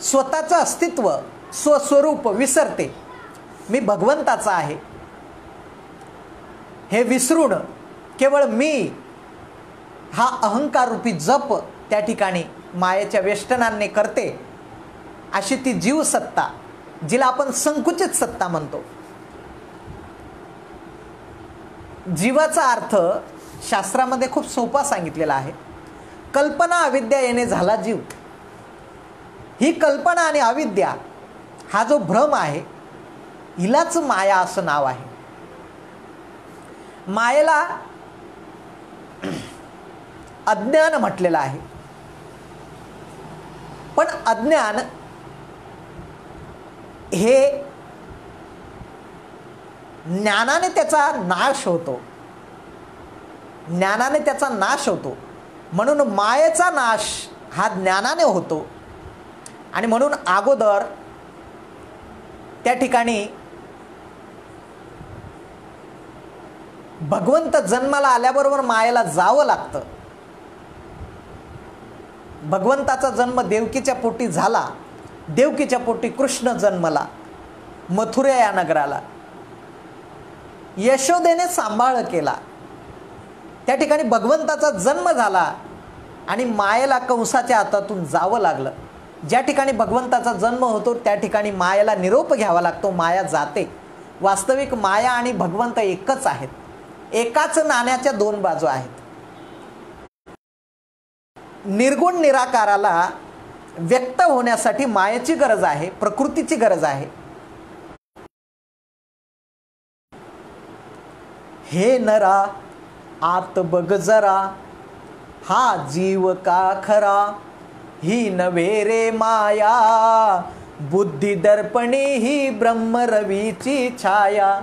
स्वतःचं अस्तित्व, स्वस्वरूप विसरते. मी भगवंताचा आहे हे विसरून केवळ मी हा अहंकाररूपी जप त्या ठिकाणी मायेच्या वेष्टनांनी करते. अशी ती जीवसत्ता, जिला आपण संकुचित सत्ता म्हणतो. जीवाचा अर्थ शास्त्रामध्ये खूप सोपा सांगितलेला आहे. कल्पना अविद्या येणे झाला जीव. ही कल्पना आणि अविद्या हा जो भ्रम आहे, हिलाच माया असं नाव आहे. मायेला अज्ञान म्हटलेलं आहे. पण अज्ञान हे ज्ञानाने त्याचा नाश होतो, ज्ञानाने त्याचा नाश होतो. म्हणून मायेचा नाश हा ज्ञानाने होतो. आणि म्हणून अगोदर त्या ठिकाणी भगवंत जन्माला आल्याबरोबर मायेला जावं लागतं. भगवंताचा जन्म देवकीच्या पोटी झाला. देवकीच्या पोटी कृष्ण जन्मला मथुरा या नगराला. यशोदेने सांभाळ केला. त्या ठिकाणी भगवंताचा जन्म झाला आणि मायेला कंसाच्या हातातून जावं लागलं. ज्या ठिकाणी भगवंताचा जन्म होतो त्या ठिकाणी मायेला निरोप घ्यावा लागतो. माया जाते. वास्तविक माया आणि भगवंत एकच आहेत. एकाच नाण्याच्या दोन बाजू आहेत. निर्गुण निराकाराला व्यक्त होण्यासाठी मायेची गरज आहे, प्रकृतीची गरज आहे. हे नरा आत बघ जरा, हा जीव का खरा, ही नव्हे रे माया, बुद्धी दर्पणी ही ब्रह्मरवीची छाया.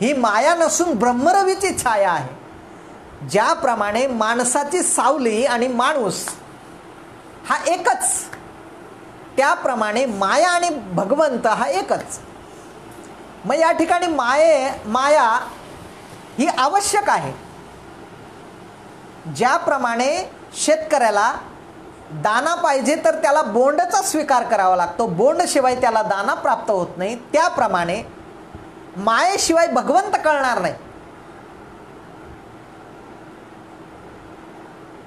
ही माया नसून ब्रह्मरवीची छाया आहे. ज्याप्रमाणे माणसाची सावली आणि माणूस हा एकच, त्याप्रमाणे माया आणि भगवंत हा एकच. मग या ठिकाणी माया ही आवश्यक आहे. ज्याप्रमाणे शेतकऱ्याला दाना पाहिजे तर त्याला बोंडचा स्वीकार करावा लागतो, बोंडशिवाय त्याला दाना प्राप्त होत नाही, त्याप्रमाणे मायेशिवाय भगवंत कळणार नाही.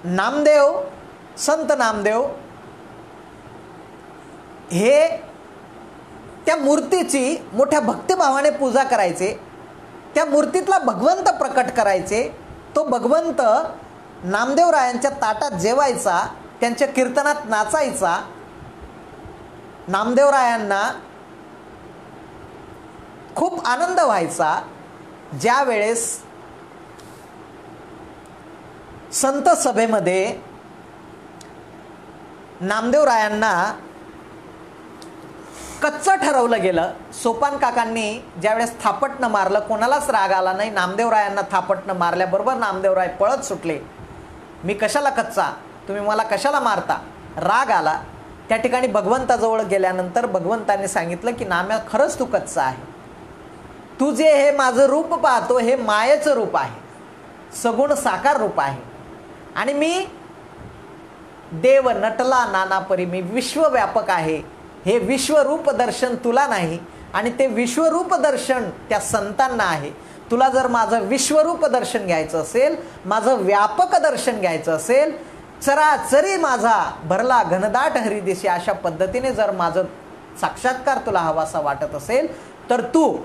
नामदेव, संत नामदेव हे त्या मूर्तीची मोठ्या भक्तिभावाने पूजा करायचे. त्या मूर्तीतला भगवंत प्रकट करायचे. तो भगवंत नामदेवरायांच्या ताटात जेवायचा, त्यांच्या कीर्तनात नाचायचा. नामदेवरायांना खूप आनंद व्हायचा ज्या वेळेस संत सभेमध्ये नामदेवरायांना कच्चं ठरवलं गेलं. सोपान काकांनी ज्यावेळेस थापटणं मारलं, कोणालाच राग आला नाही. नामदेवरायांना थापटणं मारल्याबरोबर नामदेवराय पळत सुटले. मी कशाला कच्चा, तुम्ही मला कशाला मारता, राग आला. त्या ठिकाणी भगवंताजवळ गेल्यानंतर भगवंतांनी सांगितलं की नाम्या, खरंच तू कच्चा आहे. तू जे हे माझं रूप पाहतो हे मायेचं रूप आहे, सगुण साकार रूप आहे. आणि मी देव नटला नाना परी, मी विश्वव्यापक आहे. हे विश्वरूप दर्शन तुला नाही आणि ते विश्वरूप दर्शन त्या संतांना आहे. तुला जर माझं विश्वरूप दर्शन घ्यायचं असेल, माझं व्यापक दर्शन घ्यायचं असेल, चराचरी माझा भरला घनदाट हरिदेशी, अशा पद्धतीने जर माझं साक्षात्कार तुला हवासा वाटत असेल तर तू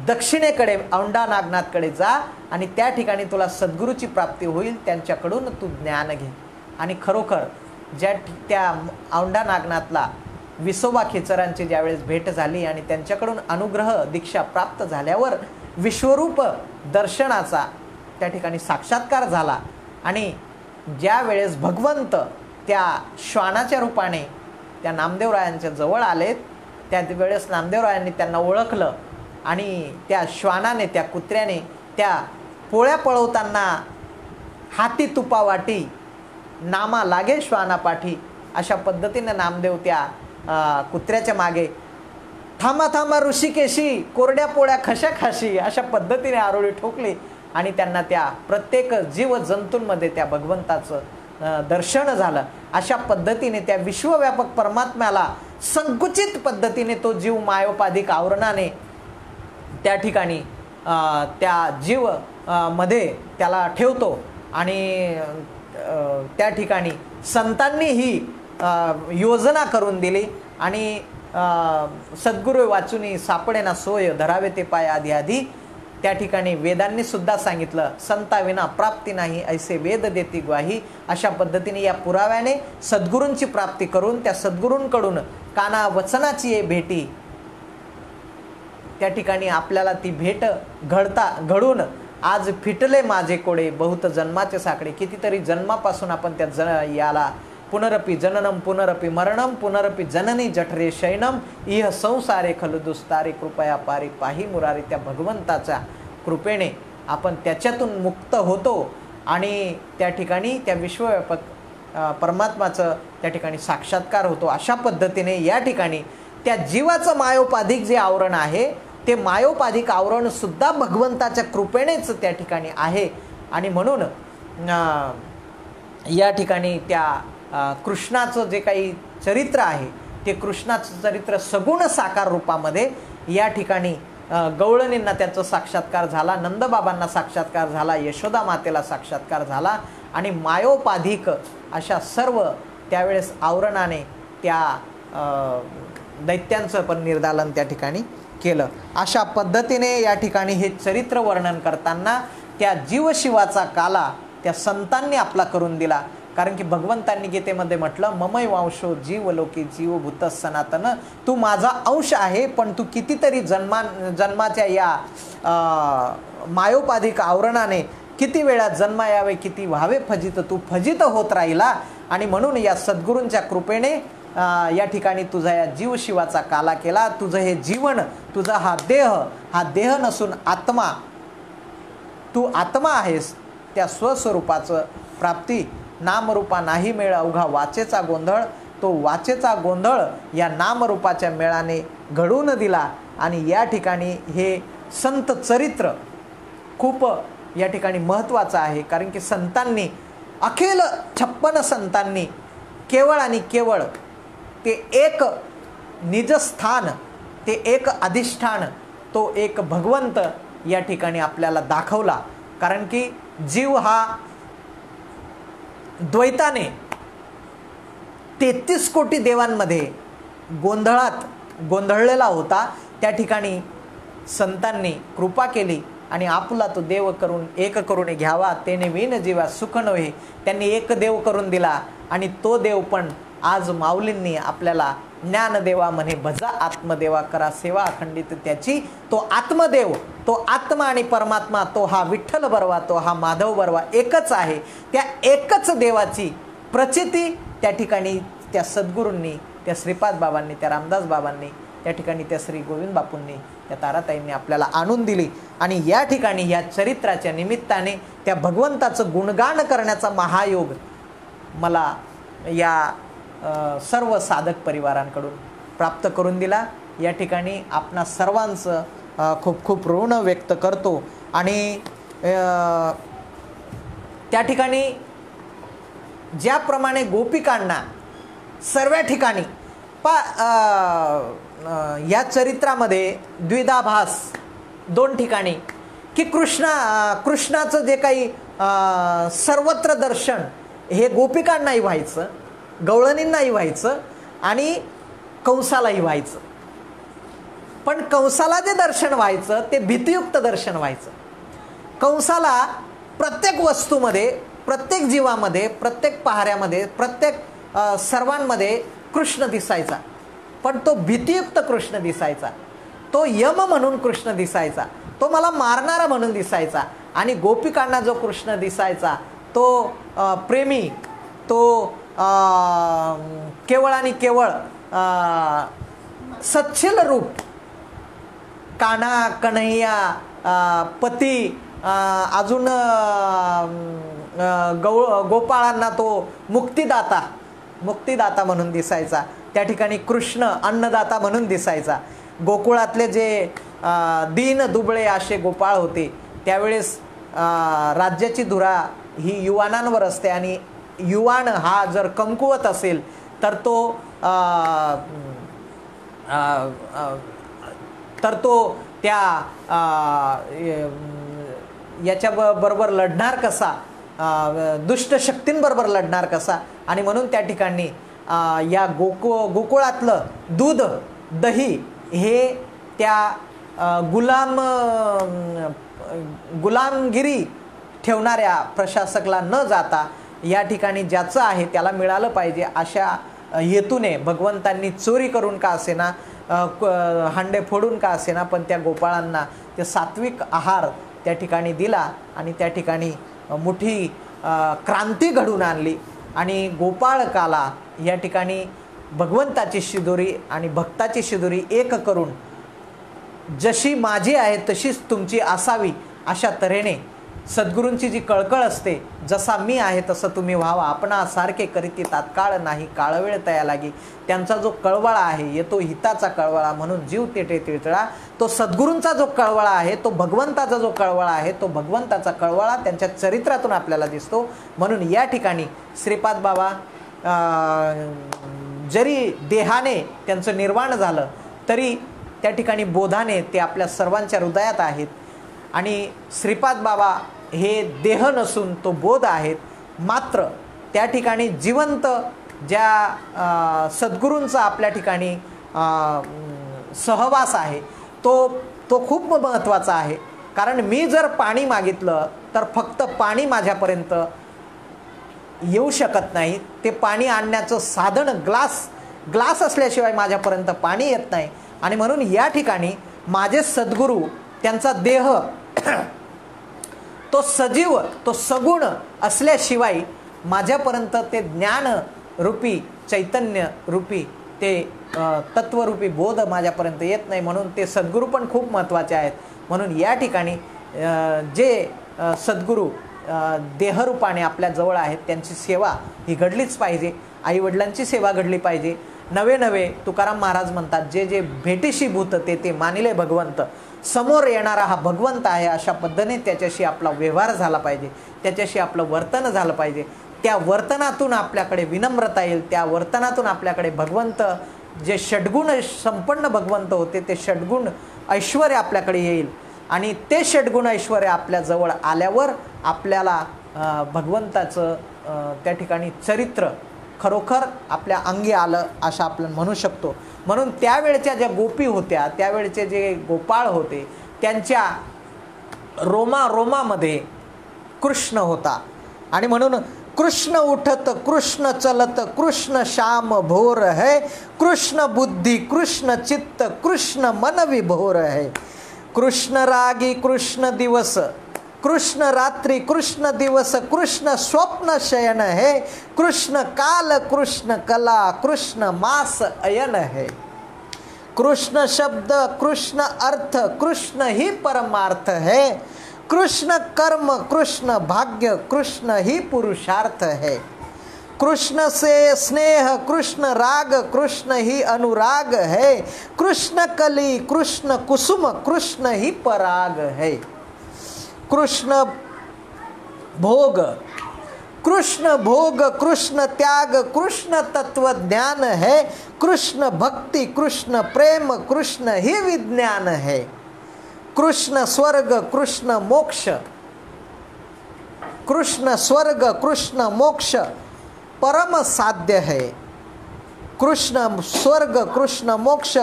दक्षिणेकडे औंढा नागनाथकडे जा आणि त्या ठिकाणी तुला सद्गुरूची प्राप्ती होईल. त्यांच्याकडून तू ज्ञान घे. आणि खरोखर त्या औंढा नागनाथला विसोबा खेचरांची ज्यावेळेस भेट झाली आणि त्यांच्याकडून अनुग्रह दीक्षा प्राप्त झाल्यावर विश्वरूप दर्शनाचा त्या ठिकाणी साक्षात्कार झाला. आणि ज्या वेळेस भगवंत त्या श्वानाच्या रूपाने त्या नामदेवरायांच्या जवळ आलेत, त्यावेळेस नामदेवरायांनी त्यांना ओळखलं आणि त्या श्वानाने, त्या कुत्र्याने त्या पोळ्या पळवताना हाती तुपा वाटी, नामा लागे श्वाना पाठी, अशा पद्धतीने नामदेव त्या कुत्र्याच्या मागे, थांबा थांबा ऋषिकेशी, कोरड्या पोळ्या खशा खाशी, अशा पद्धतीने आरोळी ठोकली आणि त्यांना त्या प्रत्येक जीवजंतूंमध्ये त्या भगवंताचं दर्शन झालं. अशा पद्धतीने त्या विश्वव्यापक परमात्म्याला संकुचित पद्धतीने तो जीव मायोपाधिक आवरणाने त्या ठिकाणी त्या जीव मध्ये त्याला ठेवतो. आणि त्या ठिकाणी संतांनी ही योजना करून दिली आणि सद्गुरू वाचुनी सापडेना सोय, धरावे ते पाय आधी आधी. त्या ठिकाणी वेदांनी सुद्धा सांगितलं, संताविना प्राप्ती नाही ऐसे वेद देती ग्वाही. अशा पद्धतीने या पुराव्याने सद्गुरूंची प्राप्ती करून त्या सद्गुरूंकडून काना वचनाची भेटी, त्या ठिकाणी आपल्याला ती भेट घडून आज फिटले माझे कोडे, बहुत जन्माचे साकडे. कितीतरी जन्मापासून आपण त्या याला पुनरपि जननम पुनरपि मरणम पुनरपि जननी जठरे शयनम इह संसारे खलु दुस्तारे कृपया पारी पाही मुरारी. त्या भगवंताच्या कृपेने आपण त्याच्यातून मुक्त होतो आणि त्या ठिकाणी त्या विश्वव्यापक परमात्माचं त्या ठिकाणी साक्षात्कार होतो. अशा पद्धतीने या ठिकाणी त्या जीवाचं मायोपाधिक जे आवरण आहे ते मायोपाधिक आवरण सुद्धा भगवंताच्या कृपेनेच त्या ठिकाणी आहे. आणि म्हणून या ठिकाणी त्या कृष्णाचं जे काही चरित्र आहे ते कृष्णाचं चरित्र सगुण साकार रूपामध्ये या ठिकाणी गवळणींना त्याचा साक्षात्कार झाला, नंदबाबांना साक्षात्कार झाला, यशोदा मातेला साक्षात्कार झाला आणि मायोपाधिक अशा सर्व त्यावेळेस आवरणाने त्या दैत्यांचं पण निर्दालन त्या ठिकाणी केलं. अशा पद्धतीने या ठिकाणी हे चरित्र वर्णन करताना त्या जीवशिवाचा काला त्या संतांनी आपला करून दिला. कारण की भगवंतांनी गीतेमध्ये म्हटलं, ममय वांशो जीवलोकी जीवभूत सनातन, तू माझा अंश आहे पण तू कितीतरी जन्माच्या या मायोपाधिक आवरणाने किती वेळा जन्मा यावे किती व्हावे फजित, तू फजित होत राहिला. आणि म्हणून या सद्गुरूंच्या कृपेने या ठिकाणी तुझा या जीवशिवाचा काला केला. तुझं हे जीवन, तुझा हा देह नसून आत्मा, तू आत्मा आहेस. त्या स्वस्वरूपाचं प्राप्ती नामरूपा नाही मेळ अवघा वाचेचा गोंधळ, तो वाचेचा गोंधळ या नामरूपाच्या मेळाने घडवून दिला. आणि या ठिकाणी हे संत चरित्र खूप या ठिकाणी महत्त्वाचं आहे. कारण की संतांनी अखिल 56 संतांनी केवळ आणि केवळ ते एक निजस्थान, ते एक अधिष्ठान, तो एक भगवंत या ठिकाणी आपल्याला दाखवला. कारण की जीव हा द्वैताने 33 कोटी देवांमध्ये गोंधळलेला होता. त्या ठिकाणी संतांनी कृपा केली आणि आपला तो देव करून एक करून घ्यावा, तेने विन जीवा सुख नव्हे. त्यांनी एक देव करून दिला आणि तो देव पण आज माऊलींनी आपल्याला ज्ञानदेवा म्हणे भजा आत्मदेवा, करा सेवा अखंडित त्याची. तो आत्मदेव, तो आत्मा आणि परमात्मा, तो हा विठ्ठल बरवा, तो हा माधव बरवा एकच आहे. त्या एकच देवाची प्रचिती त्या ठिकाणी त्या सद्गुरूंनी, त्या श्रीपाद बाबांनी, त्या रामदास बाबांनी, त्या ठिकाणी त्या श्री गोविंद बापूंनी, त्या ताराताईंनी आपल्याला आणून दिली. आणि या ठिकाणी या चरित्राच्या निमित्ताने त्या भगवंताचं गुणगान करण्याचा महायोग मला या सर्व साधक परिवारांकडून प्राप्त करून दिला. या ठिकाणी आपणा सर्वांचं खूप खूप ऋण व्यक्त करतो. आणि त्या ठिकाणी ज्याप्रमाणे गोपिकांना सर्व ठिकाणी या चरित्रामध्ये द्विधाभास 2 ठिकाणी की कृष्णाचं जे काही सर्वत्र दर्शन हे गोपिकांनाही व्हायचं, गवळणींनाही व्हायचं आणि कंसालाही व्हायचं. पण कंसाला जे दर्शन व्हायचं ते भीतियुक्त दर्शन व्हायचं. कंसाला प्रत्येक वस्तूमध्ये, प्रत्येक जीवामध्ये, प्रत्येक पहाऱ्यामध्ये, प्रत्येक सर्वांमध्ये कृष्ण दिसायचा. पण तो भीतियुक्त कृष्ण दिसायचा, तो यम म्हणून कृष्ण दिसायचा, तो मला मारणारा म्हणून दिसायचा. आणि गोपिकांना जो कृष्ण दिसायचा तो प्रेमी, तो केवळ आणि केवळ सच्छल रूप, कान्हा, कन्हैया, पती, अजून गोपाळांना तो मुक्तिदाता, मुक्तिदाता म्हणून दिसायचा, त्या ठिकाणी कृष्ण अन्नदाता म्हणून दिसायचा. गोकुळातले जे दीन दुबळे असे गोपाळ होते त्यावेळेस राज्याची धुरा ही युवानांवर असते आणि युवान हा जर कमकुवत असेल तर तो त्या याच्या बरोबर लढणार कसा, दुष्ट शक्तींबरोबर लढणार कसा. आणि म्हणून त्या ठिकाणी या गोकुळातलं दूध दही हे त्या गुलामगिरी ठेवणाऱ्या प्रशासकाला न जाता या ठिकाणी ज्याचं आहे त्याला मिळालं पाहिजे अशा हेतूने भगवंतांनी चोरी करून का असेना, हांडे फोडून का असेना, पण त्या गोपाळांना ते सात्विक आहार त्या ठिकाणी दिला आणि त्या ठिकाणी मोठी क्रांती घडून आणली. आणि गोपाळकाला या ठिकाणी भगवंताची शिदोरी आणि भक्ताची शिदोरी एक करून जशी माझी आहे तशीच तुमची असावी अशा तऱ्हेने सद्गुरूंची जी कळकळ असते, जसा मी आहे तसं तुम्ही व्हावा, आपणा सारखे करीती तात्काळ नाही काळवेळ तया लागी. त्यांचा जो कळवळा आहे येतो हिताचा कळवळा, म्हणून जीव तेटे तिळतळा. तो सद्गुरूंचा जो कळवळा आहे, तो भगवंताचा जो कळवळा आहे, तो भगवंताचा कळवळा त्यांच्या चरित्रातून आपल्याला दिसतो. म्हणून या ठिकाणी श्रीपाद बाबा जरी देहाने त्यांचं निर्वाण झालं तरी त्या ठिकाणी बोधाने ते आपल्या सर्वांच्या हृदयात आहेत. आणि श्रीपाद बाबा हे देह नसून तो बोध आहेत. मात्र त्या ठिकाणी जिवंत ज्या सद्गुरूंचा आपल्या ठिकाणी सहवास आहे तो खूप महत्त्वाचा आहे. कारण मी जर पाणी मागितलं तर फक्त पाणी माझ्यापर्यंत येऊ शकत नाही. ते पाणी आणण्याचं साधन ग्लास असल्याशिवाय माझ्यापर्यंत पाणी येत नाही. आणि म्हणून या ठिकाणी माझे सद्गुरू त्यांचा देह तो सजीव तो सगुण असल्याशिवाय माझ्यापर्यंत ते ज्ञान रूपी चैतन्य रूपी ते तत्वरूपी बोध माझ्यापर्यंत येत नाही. म्हणून ते सद्गुरू पण खूप महत्त्वाचे आहेत. म्हणून या ठिकाणी जे सद्गुरू देहरूपाने आपल्या जवळ आहेत त्यांची सेवा ही घडलीच पाहिजे. आईवडिलांची सेवा घडली पाहिजे. नवे तुकाराम महाराज म्हणतात, जे जे भेटीशी भूत ते मानिले भगवंत. समोर येणारा हा भगवंत आहे अशा पद्धतीने त्याच्याशी आपला व्यवहार झाला पाहिजे, त्याच्याशी आपलं वर्तन झालं पाहिजे. त्या वर्तनातून आपल्याकडे विनम्रता येईल, त्या वर्तनातून आपल्याकडे भगवंत जे षड्गुण संपन्न भगवंत होते ते षड्गुण ऐश्वर्य आपल्याकडे येईल. आणि ते षड्गुण ऐश्वर्य आपल्या जवळ आल्यावर आपल्याला भगवंताचं त्या ठिकाणी चरित्र खरोखर आपल्या अंगी आलं असं आपण म्हणू शकतो. म्हणून त्यावेळच्या ज्या गोपी होत्या, त्यावेळचे जे गोपाळ होते, त्यांच्या रोमामध्ये कृष्ण होता. आणि म्हणून कृष्ण उठत कृष्ण चलत कृष्ण श्याम भोर है, कृष्ण बुद्धि कृष्ण चित्त कृष्ण मन विभोर है. कृष्ण रागी कृष्ण दिवस कृष्ण रात्रि कृष्ण दिवस कृष्ण स्वप्न शयन है, कृष्ण काल कृष्ण कला कृष्ण मास अयन है. कृष्ण शब्द कृष्ण अर्थ कृष्ण ही परमार्थ है, कृष्ण कर्म कृष्ण भाग्य कृष्ण ही पुरुषार्थ है. कृष्ण से स्नेह कृष्ण राग कृष्ण ही अनुराग है, कृष्ण कली कृष्ण कुसुम कृष्ण ही पराग है. कृष्ण भोग कृष्ण त्याग कृष्ण तत्व ज्ञान है, कृष्ण भक्ति कृष्ण प्रेम कृष्ण ही विज्ञान है. कृष्ण स्वर्ग कृष्ण मोक्ष कृष्ण स्वर्ग कृष्ण मोक्ष परम साध्य है. कृष्ण स्वर्ग कृष्ण मोक्ष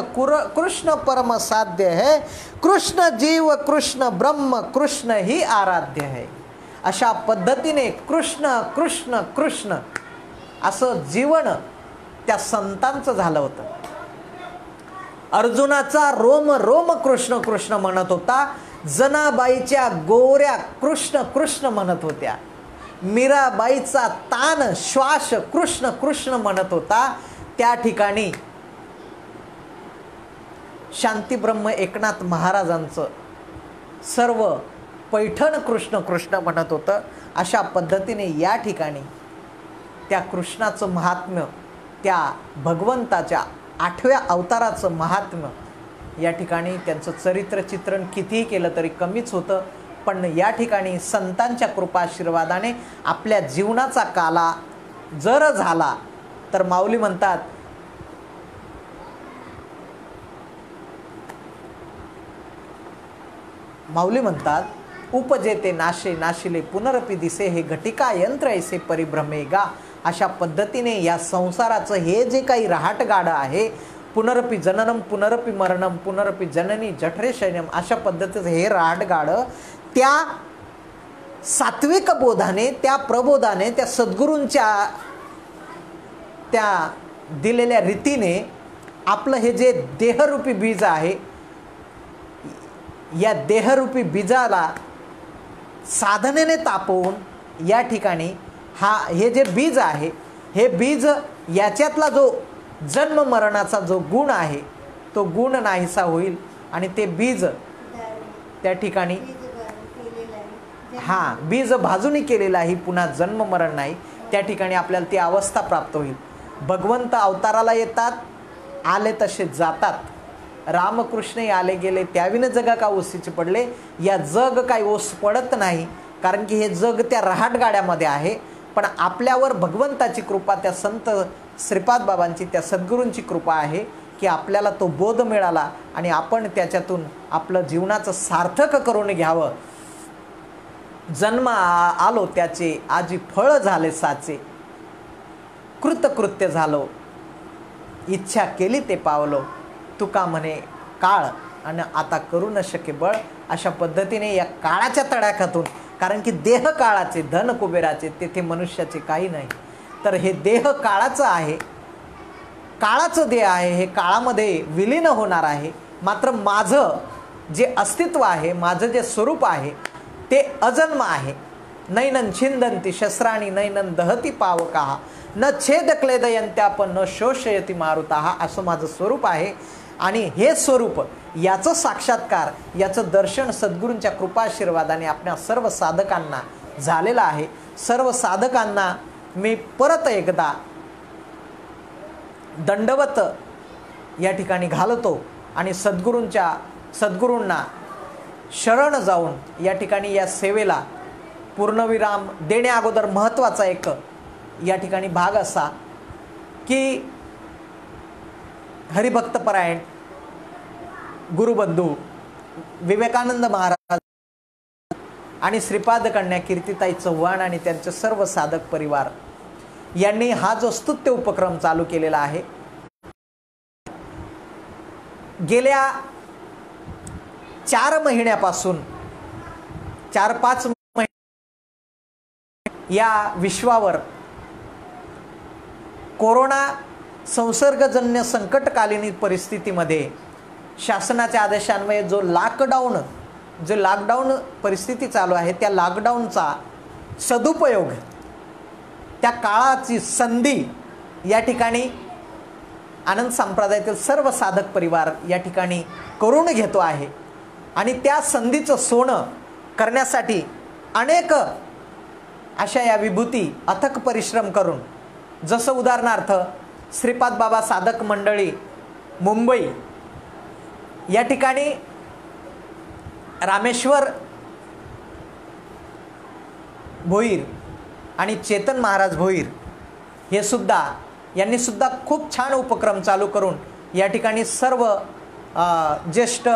कृष्ण परम साध्य है. कृष्ण जीव कृष्ण ब्रह्म कृष्ण ही आराध्य है. अशा पद्धतीने कृष्ण कृष्ण कृष्ण असं जीवन त्या संतांचं झालं होतं. अर्जुनाचा रोम रोम कृष्ण कृष्ण म्हणत होता, जनाबाईच्या गोऱ्या कृष्ण कृष्ण म्हणत होत्या, मीराबाईचा तान श्वास कृष्ण कृष्ण म्हणत होता. त्या ठिकाणी शांतीब्रह्म एकनाथ महाराजांचं सर्व पैठण कृष्ण कृष्ण म्हणत होतं. अशा पद्धतीने या ठिकाणी त्या कृष्णाचं महात्म्य त्या भगवंताच्या 8व्या अवताराचं महात्म्य, या ठिकाणी त्यांचं चरित्र चित्रण कितीही केलं तरी कमीच होतं. पण या ठिकाणी संतांच्या कृपाशीर्वादाने आपल्या जीवनाचा काला जर झाला तर माऊली म्हणतात उपजेते नाशे नाशिले पुनरपी दिसे हे घटिका यंत्र ऐसे परिभ्रमेगा. अशा पद्धतीने या संसाराचं हे जे काही रहाटगाडं आहे, पुनरपी जननम पुनरपी मरणम पुनरपी जननी जठरे शयनम, अशा पद्धतीचं हे रहाटगाडं त्या सात्विक बोधाने, त्या प्रबोधाने, त्या सद्गुरूंच्या त्या दिलेल्या रीतीने आपलं हे जे देहरूपी बीज आहे, या देहरूपी बीजाला साधनेने तापवून या ठिकाणी हे जे बीज आहे, हे बीज याच्यातला जो जन्म मरणाचा जो गुण आहे तो गुण नाहीसा होईल आणि ते बीज त्या ठिकाणी बीज भाजूनी केलेलं आहे, पुन्हा जन्म मरण नाही, त्या ठिकाणी आपल्याला ती अवस्था प्राप्त होईल. भगवंत अवताराला येतात, आले तसे जातात. रामकृष्ण आले गेले त्याविन जगा का ओसीचे पडले. या जग काही ओस पडत नाही, कारण की हे जग त्या रहाटगाड्यामध्ये आहे. पण आपल्यावर भगवंताची कृपा, त्या संत श्रीपाद बाबांची, त्या सद्गुरूंची कृपा आहे की आपल्याला तो बोध मिळाला आणि आपण त्याच्यातून आपलं जीवनाचं सार्थक करून घ्यावं. जन्म आलो त्याचे आजी फळ झाले साचे, कृतकृत्य झालो इच्छा केली ते पावलो, तुका म्हणे काळ आणि आता करू न शके बळ. अशा पद्धतीने या काळाच्या तडाख्यातून, कारण की देह काळाचे, धन कुबेराचे, तेथे मनुष्याचे काही नाही. तर हे देह काळाचं आहे, काळाचं देह आहे, हे काळामध्ये विलीन होणार आहे. मात्र माझं जे अस्तित्व आहे, माझं जे स्वरूप आहे ते अजन्म आहे. नैनन छिंदंती शस्त्राणी नैनन दहती पावकाहा न छेद क्लेदयंत्या पण न शोषयती मारुताहा, असं माझं स्वरूप आहे. आणि हे स्वरूप, याचं साक्षात्कार, याचं दर्शन सद्गुरूंच्या कृपाशीर्वादाने आपल्या सर्व साधकांना झालेलं आहे. सर्व साधकांना मी परत एकदा दंडवत या ठिकाणी घालतो आणि सद्गुरूंना शरण जाऊन या ठिकाणी या सेवेला पूर्णविराम देण्या अगोदर महत्त्वाचा एक या ठिकाणी भाग असा की हरिभक्तपरायण गुरुबंधू विवेकानंद महाराज आणि श्रीपाद कन्या कीर्तिताई चव्हाण आणि त्यांचे सर्व साधक परिवार यांनी हा जो स्तुत्य उपक्रम चालू केलेला आहे, गेल्या 4 महिन्यापासून 4-5 महिने या विश्वावर कोरोना संसर्गजन्य संकटकालीन परिस्थितीमध्ये शासनाच्या आदेशान्वये जो लॉकडाऊन परिस्थिती चालू आहे, त्या लॉकडाऊनचा सदुपयोग, त्या काळाची संधी या ठिकाणी आनंद संप्रदायातील सर्व साधक परिवार या ठिकाणी करून घेतो आहे. आणि त्या संधीचं सोनं करण्यासाठी अनेक अशा या विभूती अथक परिश्रम करून, जसं उदाहरणार्थ श्रीपाद बाबा साधक मंडळी मुंबई या ठिकाणी रामेश्वर भोईर आणि चेतन महाराज भोईर यांनी सुद्धा खूप छान उपक्रम चालू करून या ठिकाणी सर्व ज्येष्ठ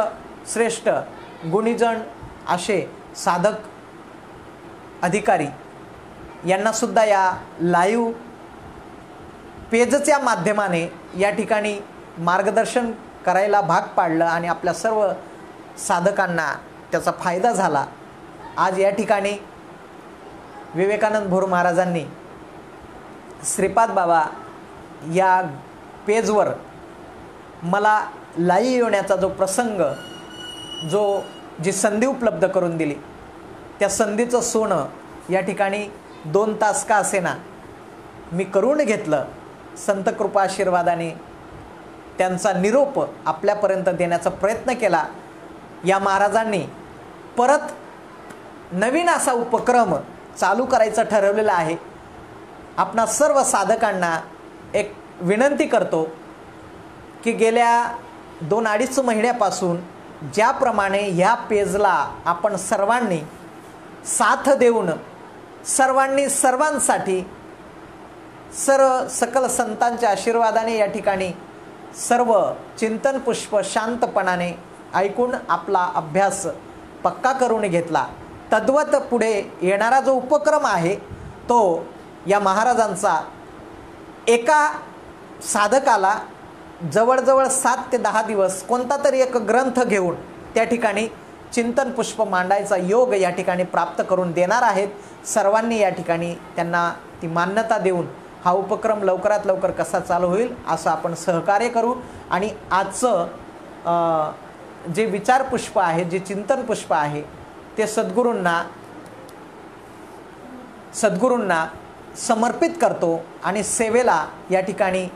श्रेष्ठ गुणीजन असे साधक अधिकारी यांना सुद्धा या लाईव्ह पेजच्या माध्यमाने या ठिकाणी मार्गदर्शन करायला भाग पाडलं आणि आपल्या सर्व साधकांना त्याचा फायदा झाला. आज या ठिकाणी विवेकानंद भोर महाराजांनी श्रीपाद बाबा या पेजवर मला लाईव्ह येण्याचा जो प्रसंग, जी संधी उपलब्ध करून दिली, त्या संधीचं सोनं या ठिकाणी 2 तास का असेना मी करून घेतलं. संत कृपा आशीर्वादाने त्यांचा निरोप आपल्यापर्यंत देण्याचा प्रयत्न केला. या महाराजांनी परत नवीन असा उपक्रम चालू करायचा ठरवलेला आहे. आपणा सर्व साधकांना एक विनंती करतो की गेल्या 2-2.5 महिन्यापासून ज्याप्रमाणे ह्या पेजला आपण सर्वांनी साथ देऊन सर्वांनी सर्वांसाठी सकल संतांच्या आशीर्वादाने या ठिकाणी सर्व चिंतन पुष्प शांतपणाने ऐकून आपला अभ्यास पक्का करून घेतला, तद्वत पुढे येणारा जो उपक्रम आहे तो या महाराजांचा एका साधकाला जवळजवळ 7 ते 10 दिवस कोणता तरी एक ग्रंथ घेऊन त्या ठिकाणी चिंतन पुष्प मांडायचा योग या ठिकाणी प्राप्त करून देणार आहेत। सर्वांनी या ठिकाणी त्यांना ती मान्यता देऊन हा उपक्रम लवकरात लवकर कसा चालू होईल असं आपण सहकार्य करू। आणि आजचं जे विचार पुष्प आहे, जे चिंतन पुष्प आहे ते सद्गुरूंना समर्पित करतो आणि सेवेला या ठिकाणी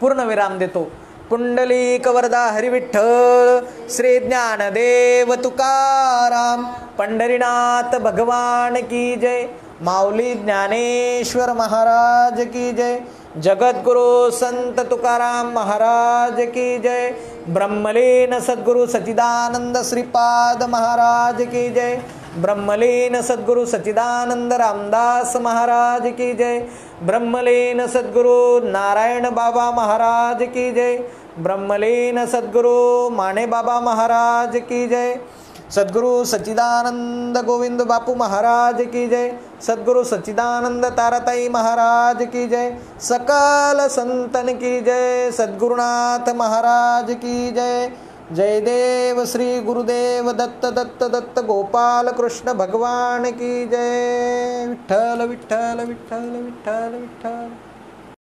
पूर्णविराम देतो। पुंडलिक वरदा हरिविठ्ठल, श्री ज्ञानदेव तुकाराम, पंढरीनाथ भगवान की जय, माऊली ज्ञानेश्वर महाराज की जय, जगद्गुरु संत तुकाराम महाराज की जय, ब्रह्मलीन सद्गुरु सच्चिदानंद श्रीपाद महाराज की जय, ब्रह्मलीन सद्गुरु सच्चिदानंद रामदास महाराज की जय, ब्रह्मलीन सद्गुरु नारायण बाबा महाराज की जय, ब्रह्मलीन सद्गुरु माने बाबा महाराज की जय, सद्गुरु सच्चिदानंद गोविंद बापू महाराज की जय, सद्गुरु सच्चिदानंद ताराताई महाराज की जय, सकल संतन की जय, सद्गुरुनाथ महाराज की जय। जय देव श्री गुरुदेव दत्त दत्त दत्त गोपाल कृष्ण भगवान की जय। विठ्ठल विठ्ठल विठ्ठल विठ्ठल विठ्ठल।